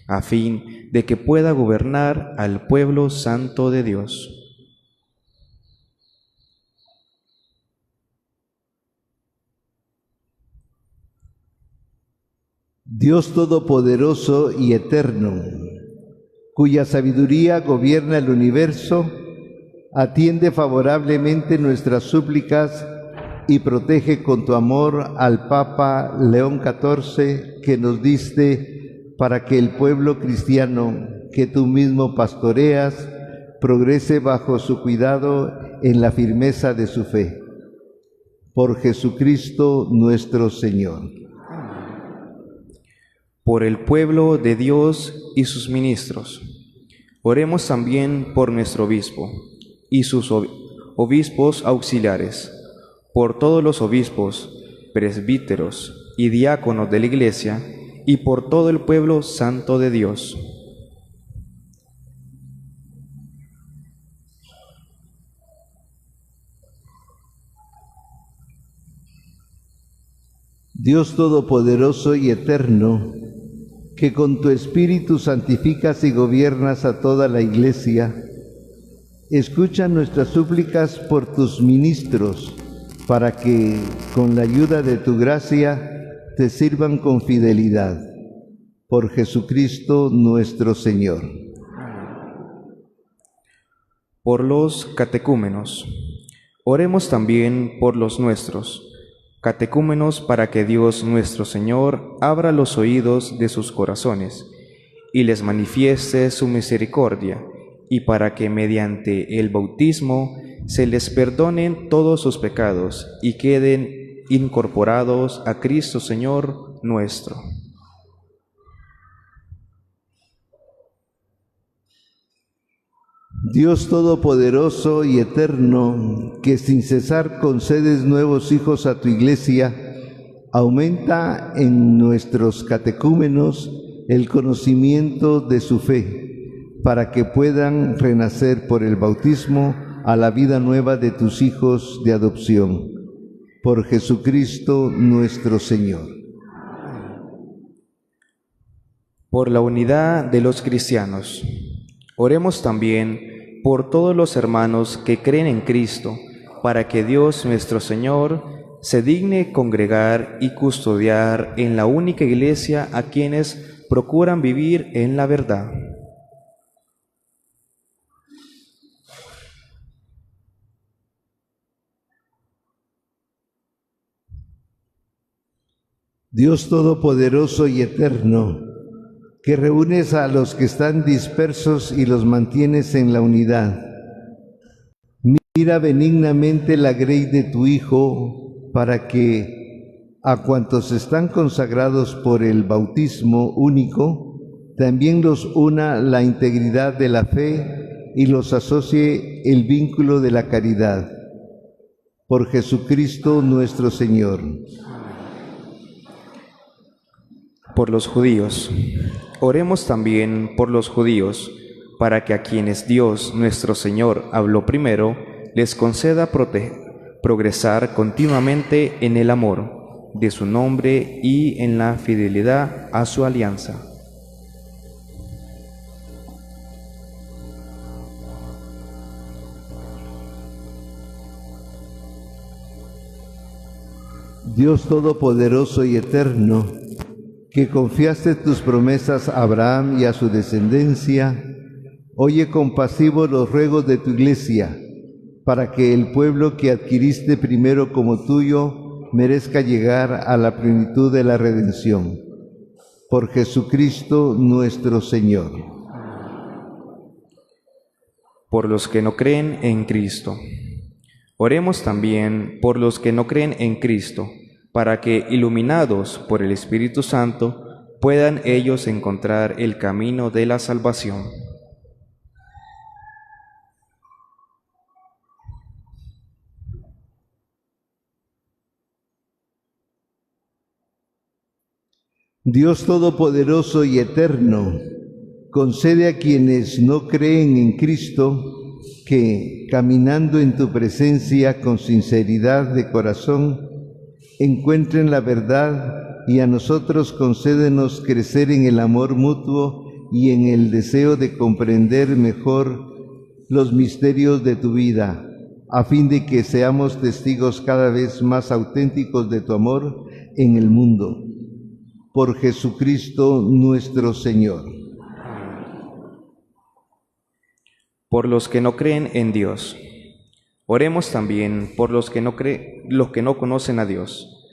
a fin de que pueda gobernar al pueblo santo de Dios. Dios Todopoderoso y Eterno, cuya sabiduría gobierna el universo, atiende favorablemente nuestras súplicas y protege con tu amor al Papa León XIV que nos diste, para que el pueblo cristiano que tú mismo pastoreas progrese bajo su cuidado en la firmeza de su fe. Por Jesucristo nuestro Señor. Por el pueblo de Dios y sus ministros. Oremos también por nuestro obispo y sus obispos auxiliares, por todos los obispos, presbíteros y diáconos de la Iglesia, y por todo el pueblo santo de Dios. Dios Todopoderoso y Eterno, que con tu Espíritu santificas y gobiernas a toda la Iglesia, escucha nuestras súplicas por tus ministros, para que, con la ayuda de tu gracia, te sirvan con fidelidad. Por Jesucristo nuestro Señor. Por los catecúmenos. Oremos también por los nuestros catecúmenos, para que Dios nuestro Señor abra los oídos de sus corazones y les manifieste su misericordia, y para que mediante el bautismo se les perdonen todos sus pecados y queden incorporados a Cristo Señor nuestro. Dios Todopoderoso y Eterno, que sin cesar concedes nuevos hijos a tu Iglesia, aumenta en nuestros catecúmenos el conocimiento de su fe, para que puedan renacer por el bautismo a la vida nueva de tus hijos de adopción. Por Jesucristo nuestro Señor. Por la unidad de los cristianos. Oremos también por todos los hermanos que creen en Cristo, para que Dios nuestro Señor se digne congregar y custodiar en la única Iglesia a quienes procuran vivir en la verdad. Dios Todopoderoso y Eterno, que reúnes a los que están dispersos y los mantienes en la unidad, mira benignamente la grey de tu Hijo, para que, A cuantos están consagrados por el bautismo único, también los una la integridad de la fe y los asocie el vínculo de la caridad. Por Jesucristo nuestro Señor. Por los judíos. Oremos también por los judíos, para que a quienes Dios nuestro Señor habló primero, les conceda progresar continuamente en el amor de su nombre y en la fidelidad a su alianza. Dios Todopoderoso y Eterno, que confiaste tus promesas a Abraham y a su descendencia, oye compasivo los ruegos de tu Iglesia, para que el pueblo que adquiriste primero como tuyo merezca llegar a la plenitud de la redención. Por Jesucristo nuestro Señor. Por los que no creen en Cristo. Oremos también por los que no creen en Cristo, para que, iluminados por el Espíritu Santo, puedan ellos encontrar el camino de la salvación. Dios Todopoderoso y Eterno, concede a quienes no creen en Cristo que, caminando en tu presencia con sinceridad de corazón, encuentren la verdad, y a nosotros concédenos crecer en el amor mutuo y en el deseo de comprender mejor los misterios de tu vida, a fin de que seamos testigos cada vez más auténticos de tu amor en el mundo. Por Jesucristo nuestro Señor. Por los que no creen en Dios. Oremos también por los que no conocen a Dios,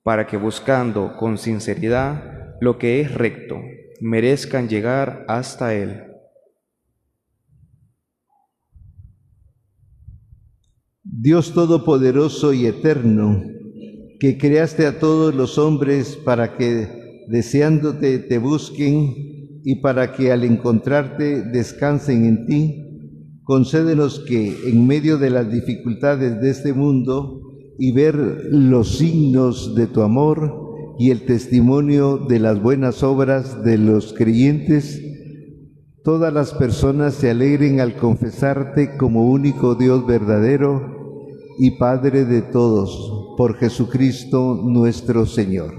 para que buscando con sinceridad lo que es recto, merezcan llegar hasta Él. Dios Todopoderoso y Eterno, que creaste a todos los hombres para que, deseándote, te busquen, y para que al encontrarte descansen en ti, concédenos que, en medio de las dificultades de este mundo, y ver los signos de tu amor y el testimonio de las buenas obras de los creyentes, todas las personas se alegren al confesarte como único Dios verdadero y Padre de todos, por Jesucristo nuestro Señor.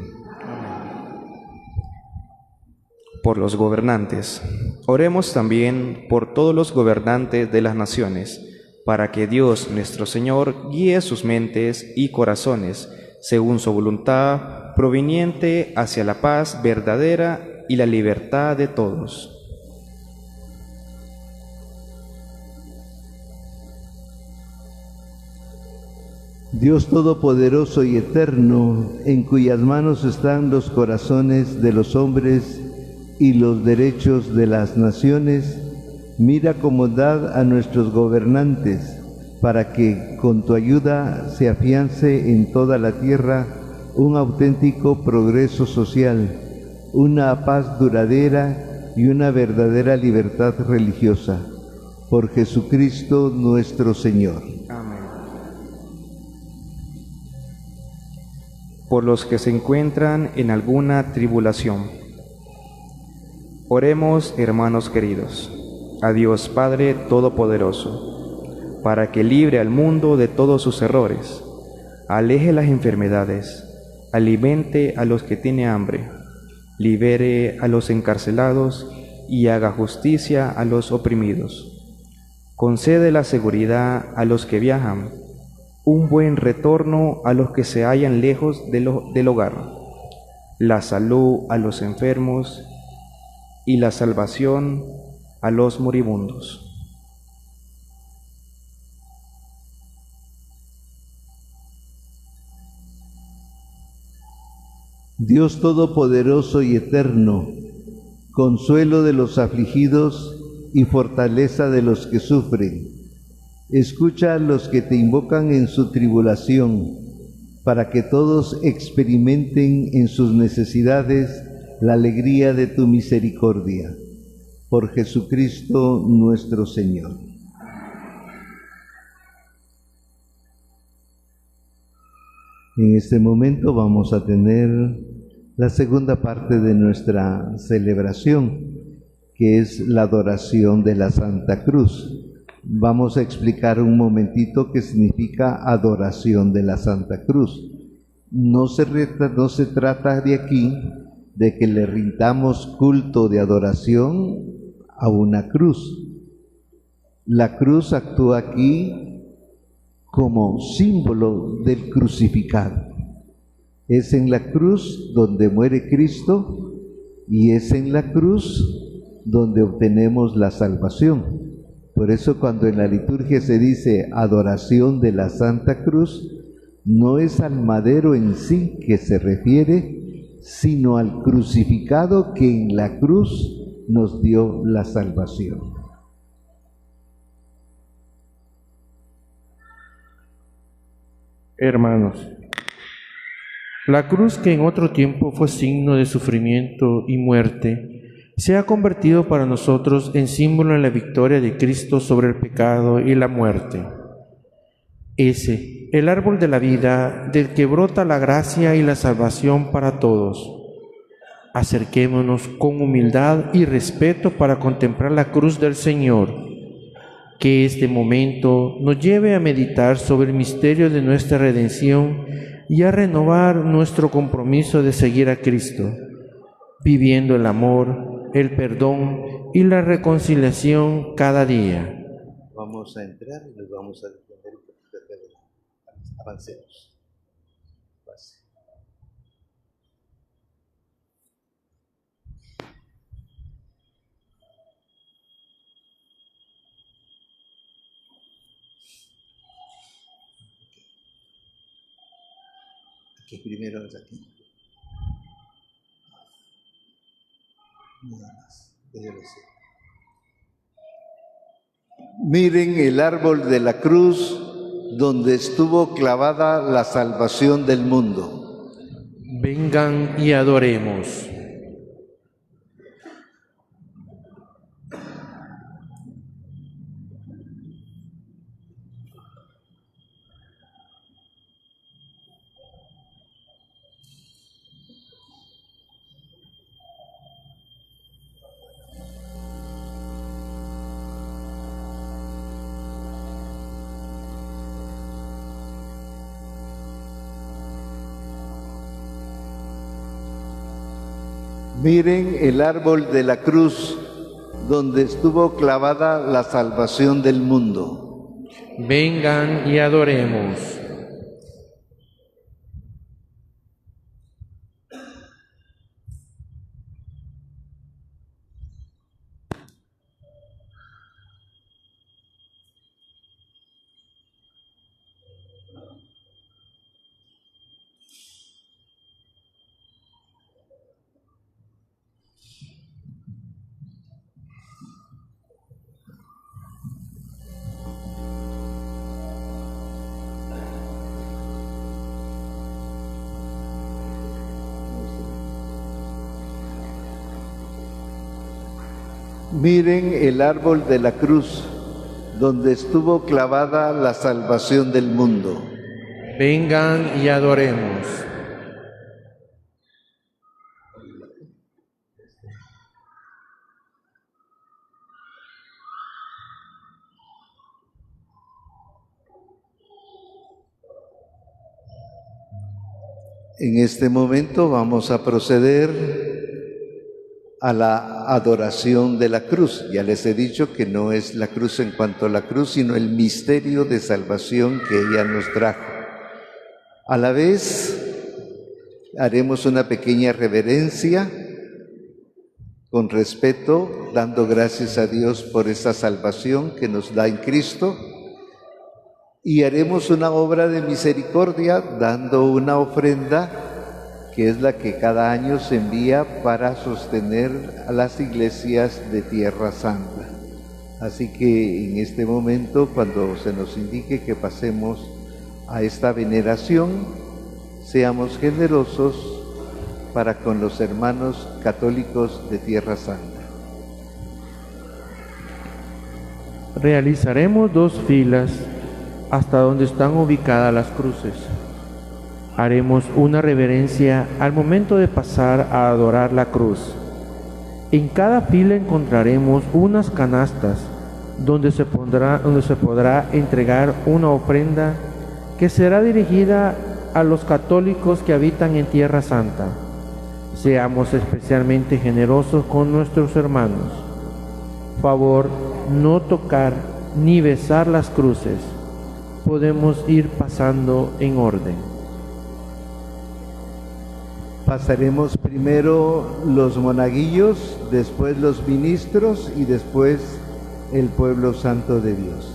Por los gobernantes. Oremos también por todos los gobernantes de las naciones, para que Dios nuestro Señor guíe sus mentes y corazones según su voluntad, proveniente hacia la paz verdadera y la libertad de todos. Dios Todopoderoso y Eterno, en cuyas manos están los corazones de los hombres y los derechos de las naciones, mira con bondad a nuestros gobernantes, para que con tu ayuda se afiance en toda la tierra un auténtico progreso social, una paz duradera y una verdadera libertad religiosa. Por Jesucristo nuestro Señor. Amén. Por los que se encuentran en alguna tribulación. Oremos, hermanos queridos, a Dios Padre Todopoderoso, para que libre al mundo de todos sus errores, aleje las enfermedades, alimente a los que tienen hambre, libere a los encarcelados y haga justicia a los oprimidos. Concede la seguridad a los que viajan, un buen retorno a los que se hallan lejos del hogar, la salud a los enfermos y la salvación a los moribundos. Dios Todopoderoso y Eterno, consuelo de los afligidos y fortaleza de los que sufren, escucha a los que te invocan en su tribulación, para que todos experimenten en sus necesidades la alegría de tu misericordia. Por Jesucristo nuestro Señor. En este momento vamos a tener la segunda parte de nuestra celebración, que es la adoración de la Santa Cruz. Vamos a explicar un momentito qué significa adoración de la Santa Cruz. No se trata de aquí de que le rindamos culto de adoración a una cruz. La cruz actúa aquí como símbolo del crucificado. Es en la cruz donde muere Cristo y es en la cruz donde obtenemos la salvación. Por eso cuando en la liturgia se dice adoración de la Santa Cruz, no es al madero en sí que se refiere, sino al crucificado que en la cruz nos dio la salvación. Hermanos, la cruz que en otro tiempo fue signo de sufrimiento y muerte, se ha convertido para nosotros en símbolo de la victoria de Cristo sobre el pecado y la muerte. Ese, el árbol de la vida, del que brota la gracia y la salvación para todos. Acerquémonos con humildad y respeto para contemplar la cruz del Señor. Que este momento nos lleve a meditar sobre el misterio de nuestra redención y a renovar nuestro compromiso de seguir a Cristo, viviendo el amor, el perdón y la reconciliación cada día. Vamos a entrar y nos vamos a defender un poquito hacia adelante. Avancemos. Pase. Aquí primero es aquí. Nada más, déjelo así. Miren el árbol de la cruz donde estuvo clavada la salvación del mundo. Vengan y adoremos. Miren el árbol de la cruz donde estuvo clavada la salvación del mundo. Vengan y adoremos. Miren el árbol de la cruz donde estuvo clavada la salvación del mundo. Vengan y adoremos. En este momento vamos a proceder a la adoración de la cruz. Ya les he dicho que no es la cruz en cuanto a la cruz, sino el misterio de salvación que ella nos trajo. A la vez, haremos una pequeña reverencia con respeto, dando gracias a Dios por esa salvación que nos da en Cristo, y haremos una obra de misericordia dando una ofrenda que es la que cada año se envía para sostener a las iglesias de Tierra Santa. Así que en este momento, cuando se nos indique que pasemos a esta veneración, seamos generosos para con los hermanos católicos de Tierra Santa. Realizaremos 2 filas hasta donde están ubicadas las cruces. Haremos una reverencia al momento de pasar a adorar la cruz. En cada fila encontraremos unas canastas donde se podrá entregar una ofrenda que será dirigida a los católicos que habitan en Tierra Santa. Seamos especialmente generosos con nuestros hermanos. Favor, no tocar ni besar las cruces. Podemos ir pasando en orden. Pasaremos primero los monaguillos, después los ministros y después el pueblo santo de Dios.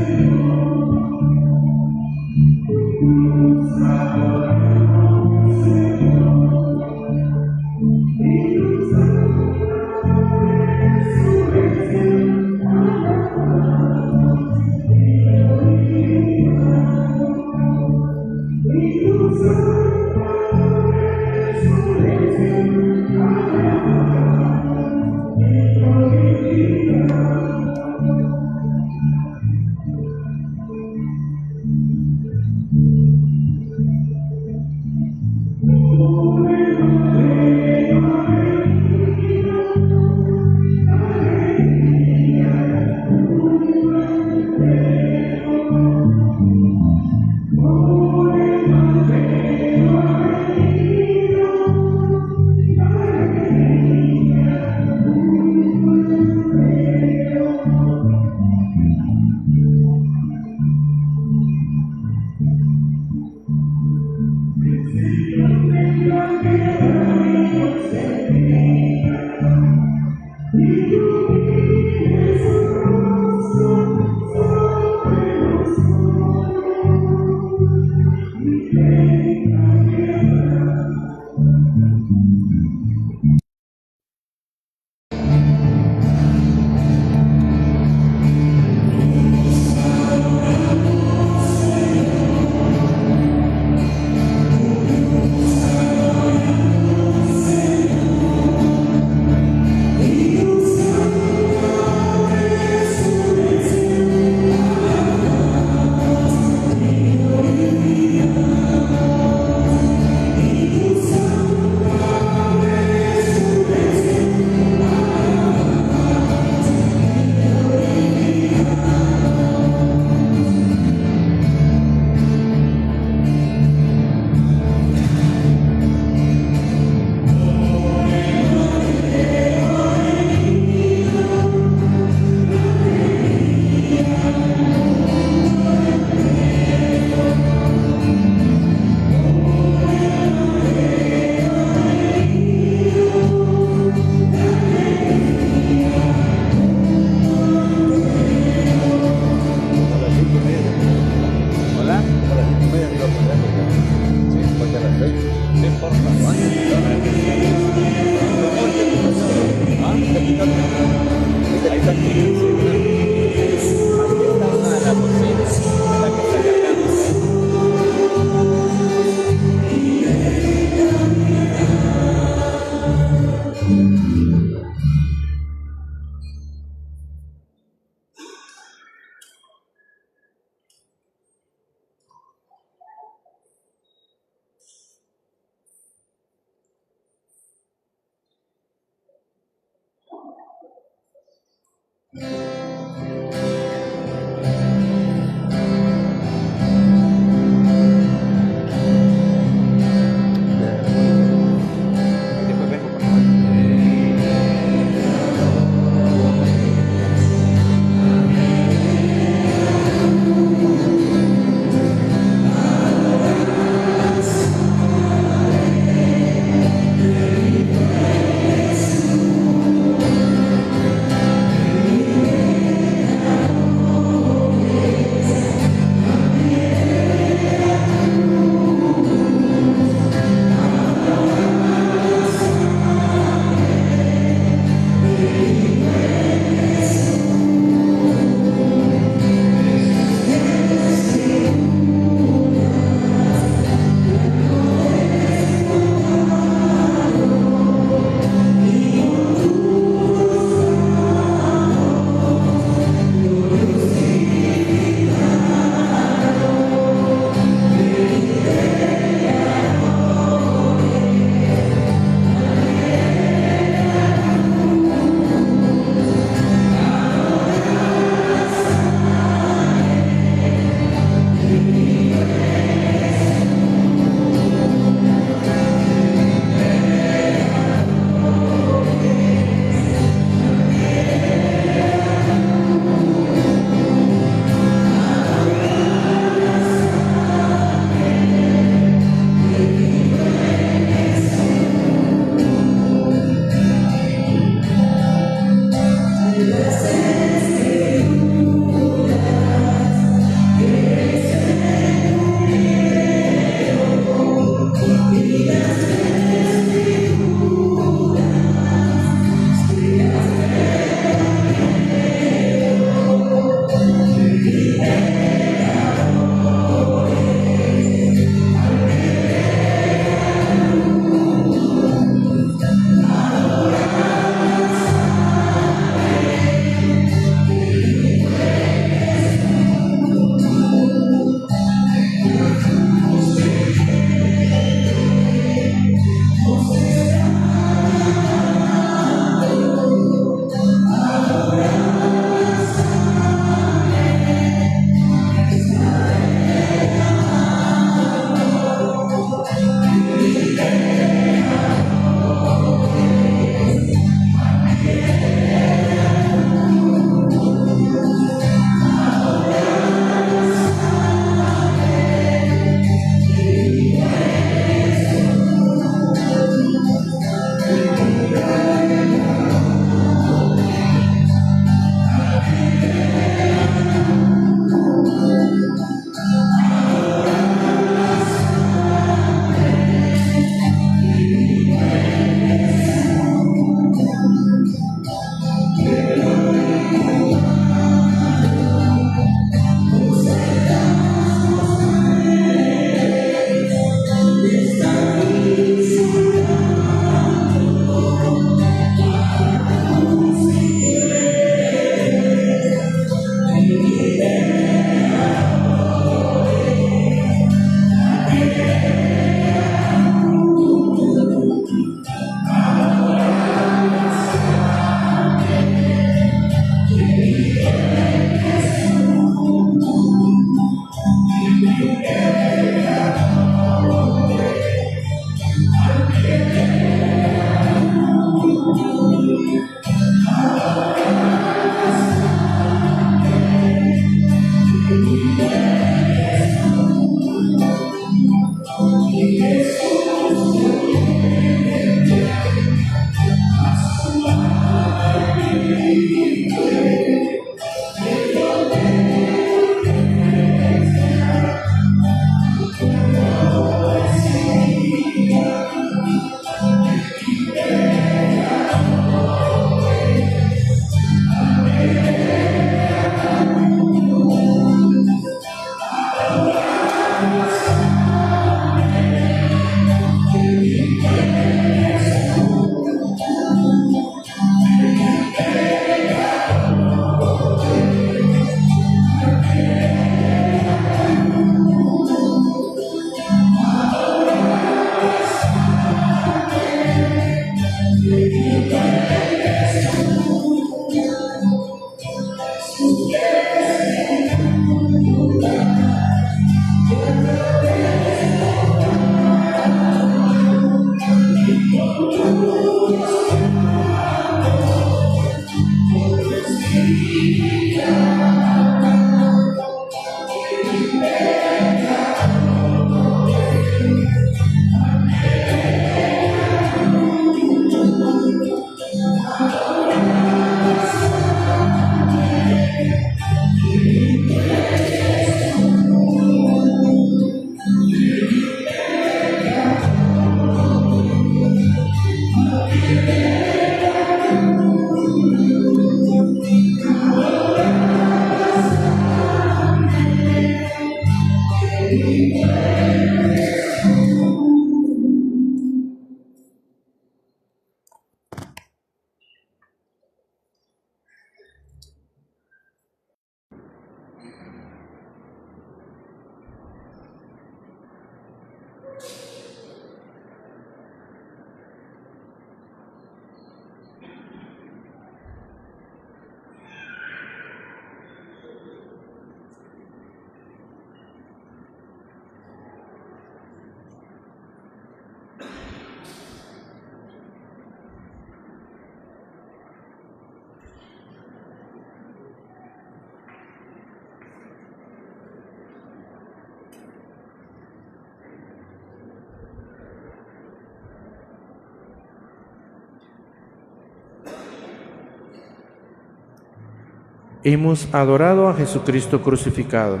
Hemos adorado a Jesucristo crucificado.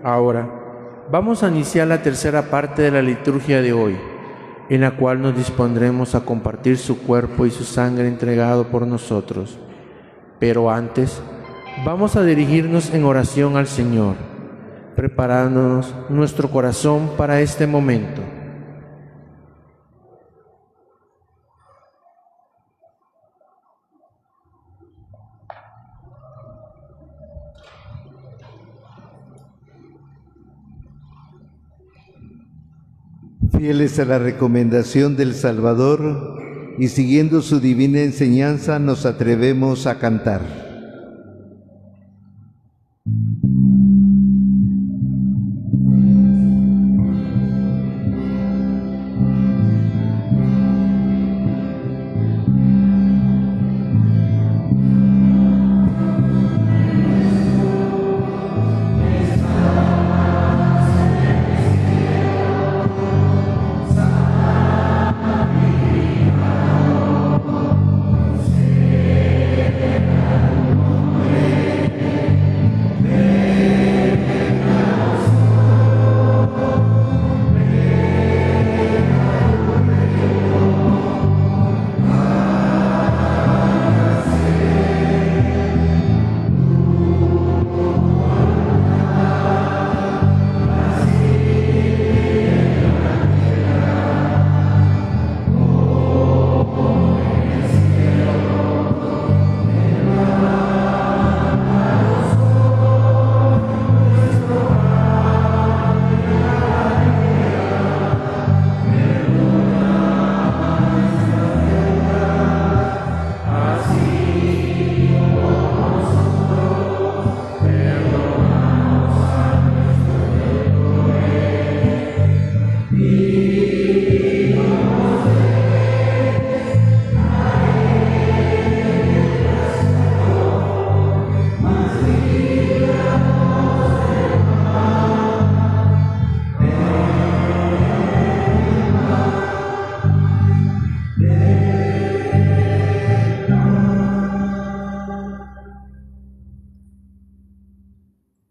Ahora vamos a iniciar la tercera parte de la liturgia de hoy, en la cual nos dispondremos a compartir su cuerpo y su sangre entregado por nosotros. Pero antes, vamos a dirigirnos en oración al Señor, preparándonos nuestro corazón para este momento. Fieles a la recomendación del Salvador y siguiendo su divina enseñanza, nos atrevemos a cantar.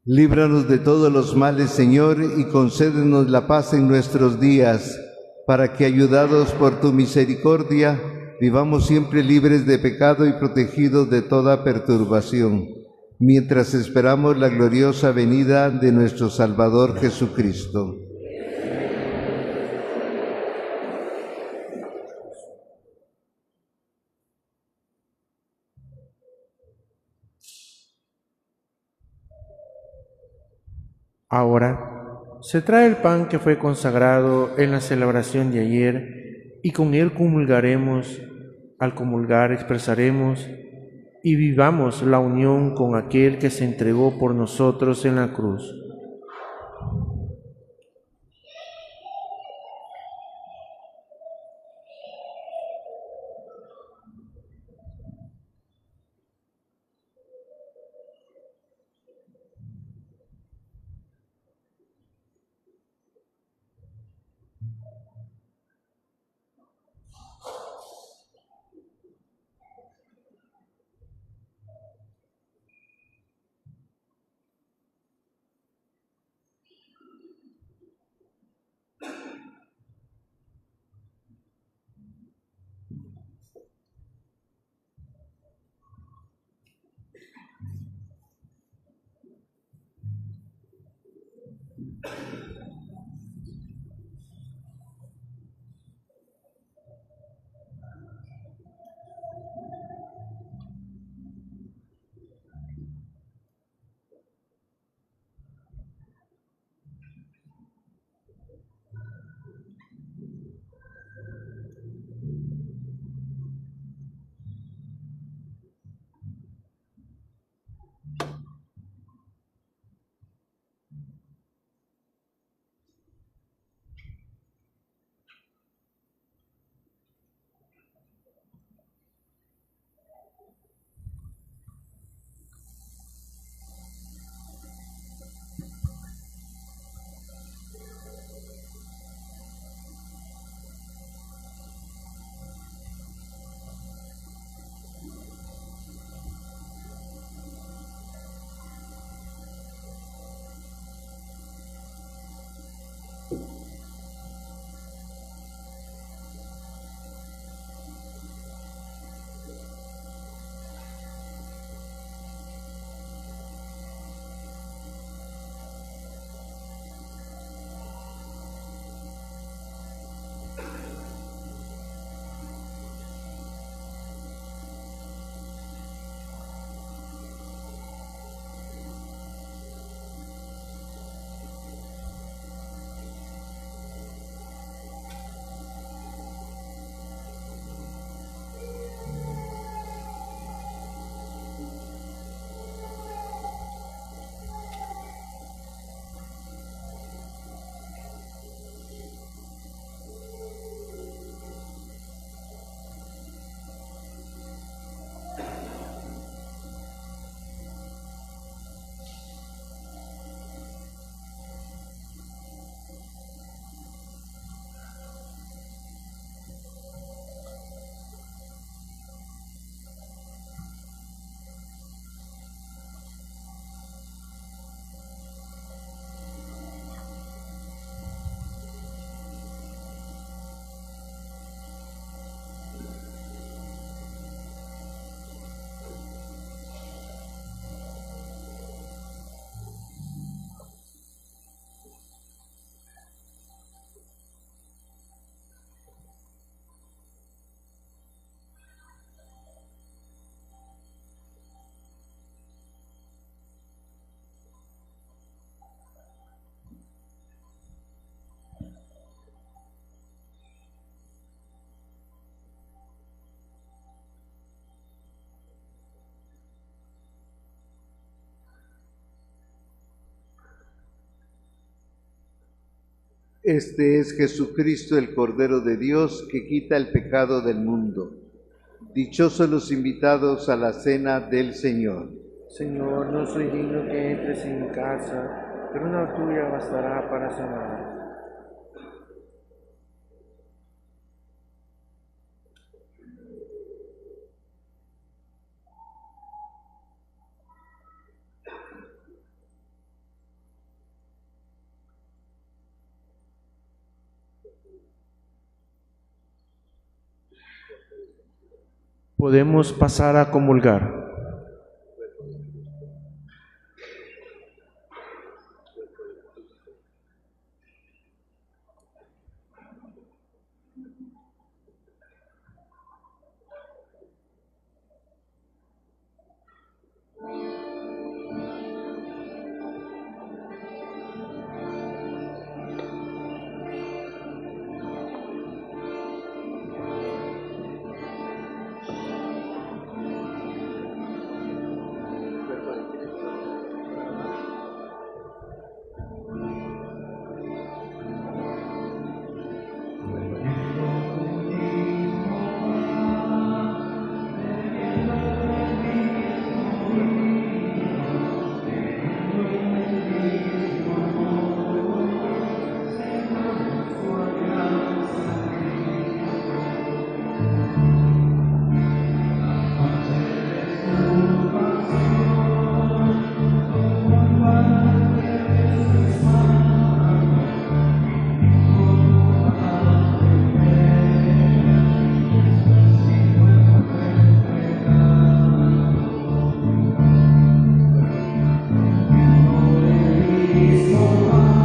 Líbranos de todos los males, Señor, y concédenos la paz en nuestros días, para que, ayudados por tu misericordia, vivamos siempre libres de pecado y protegidos de toda perturbación, mientras esperamos la gloriosa venida de nuestro Salvador Jesucristo. Ahora se trae el pan que fue consagrado en la celebración de ayer y con él comulgaremos. Al comulgar expresaremos: y vivamos la unión con aquel que se entregó por nosotros en la cruz. Este es Jesucristo, el Cordero de Dios, que quita el pecado del mundo. Dichosos los invitados a la cena del Señor. Señor, no soy digno que entres en mi casa, pero una tuya bastará para sanar. Podemos pasar a comulgar. Mismo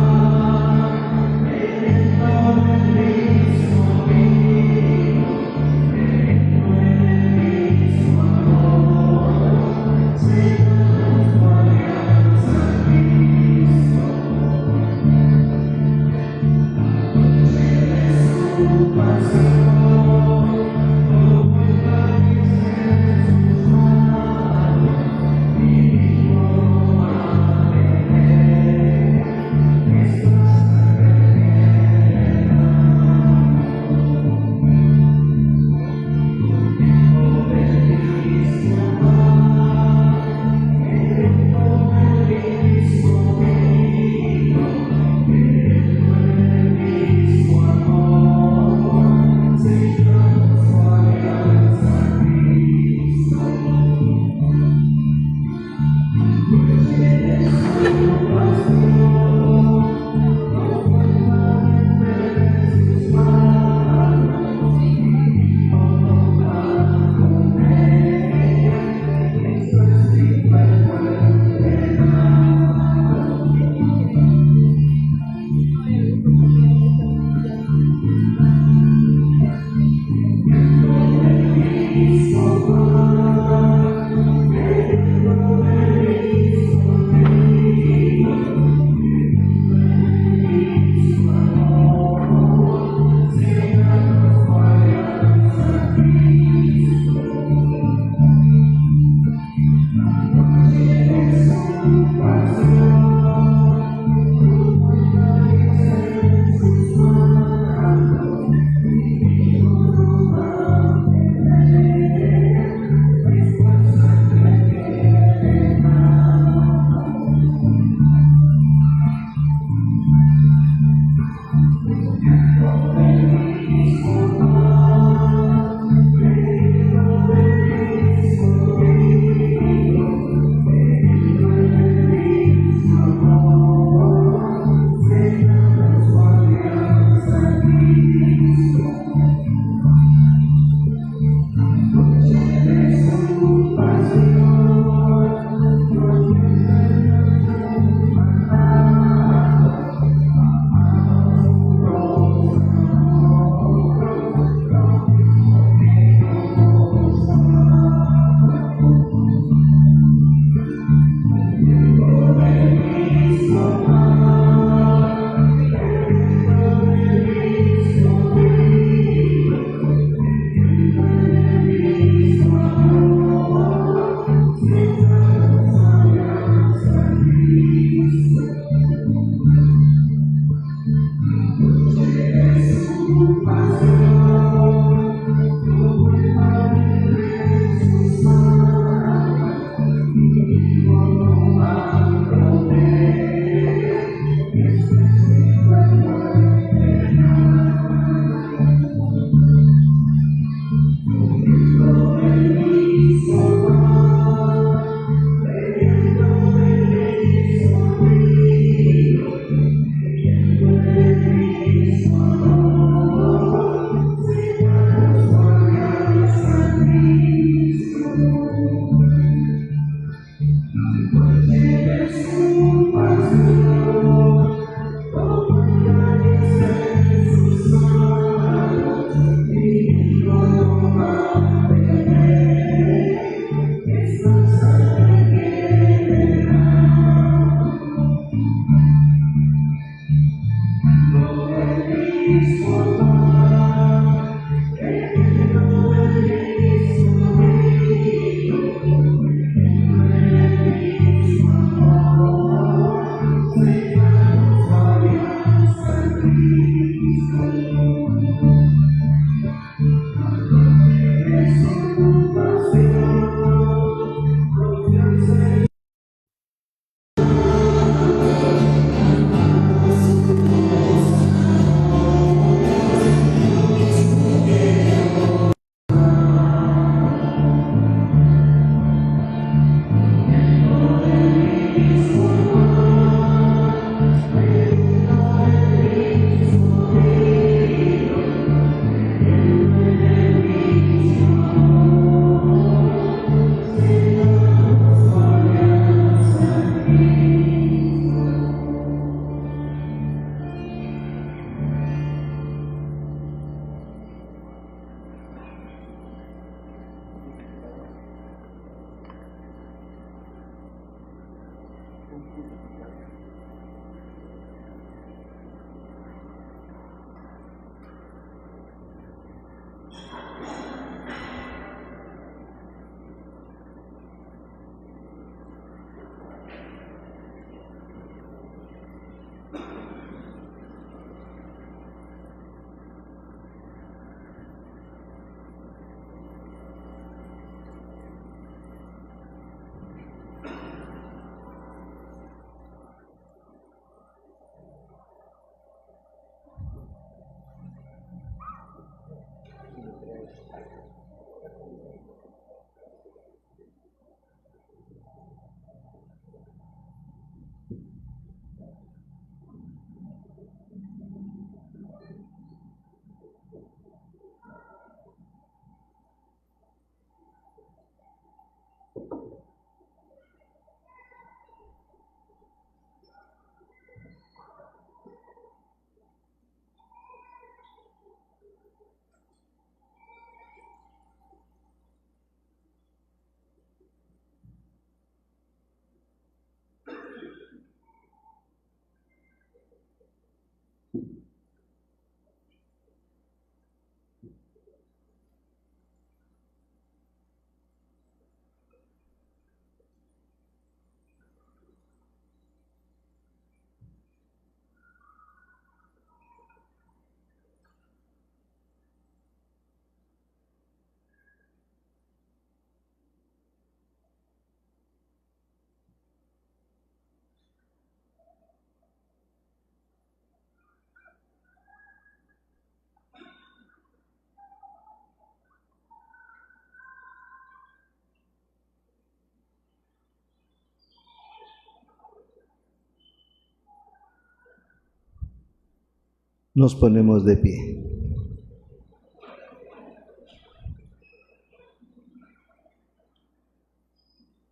Nos ponemos de pie.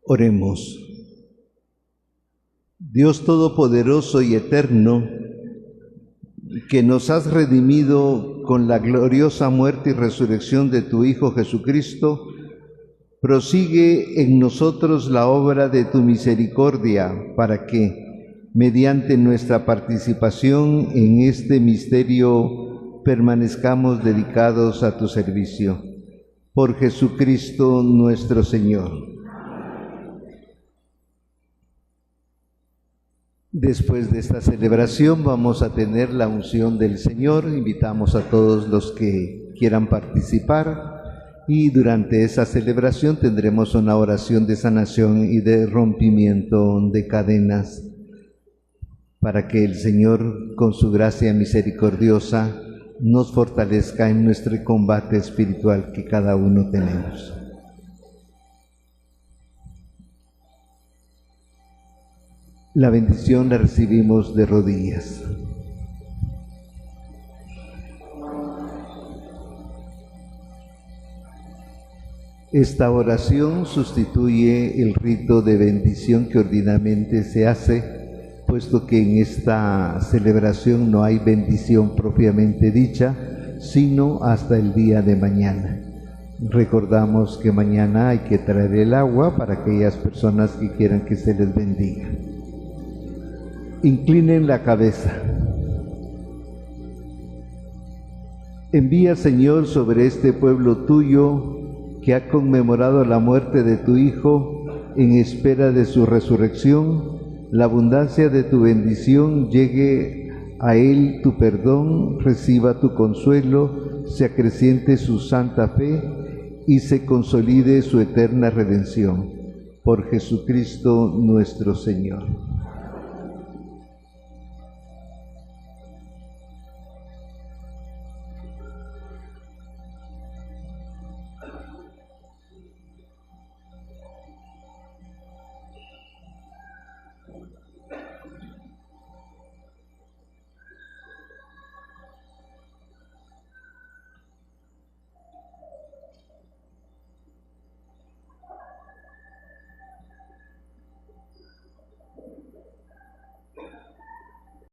Oremos. Dios Todopoderoso y Eterno, que nos has redimido con la gloriosa muerte y resurrección de tu Hijo Jesucristo, prosigue en nosotros la obra de tu misericordia, para que, mediante nuestra participación en este misterio, permanezcamos dedicados a tu servicio. Por Jesucristo nuestro Señor. Después de esta celebración vamos a tener la unción del Señor. Invitamos a todos los que quieran participar y durante esa celebración tendremos una oración de sanación y de rompimiento de cadenas para que el Señor, con su gracia misericordiosa, nos fortalezca en nuestro combate espiritual que cada uno tenemos. La bendición la recibimos de rodillas. Esta oración sustituye el rito de bendición que ordinariamente se hace, puesto que en esta celebración no hay bendición propiamente dicha, sino hasta el día de mañana. Recordamos que mañana hay que traer el agua para aquellas personas que quieran que se les bendiga. Inclinen la cabeza. Envía, Señor, sobre este pueblo tuyo que ha conmemorado la muerte de tu Hijo en espera de su resurrección, la abundancia de tu bendición llegue a él tu perdón, reciba tu consuelo, se acreciente su santa fe y se consolide su eterna redención. Por Jesucristo nuestro Señor.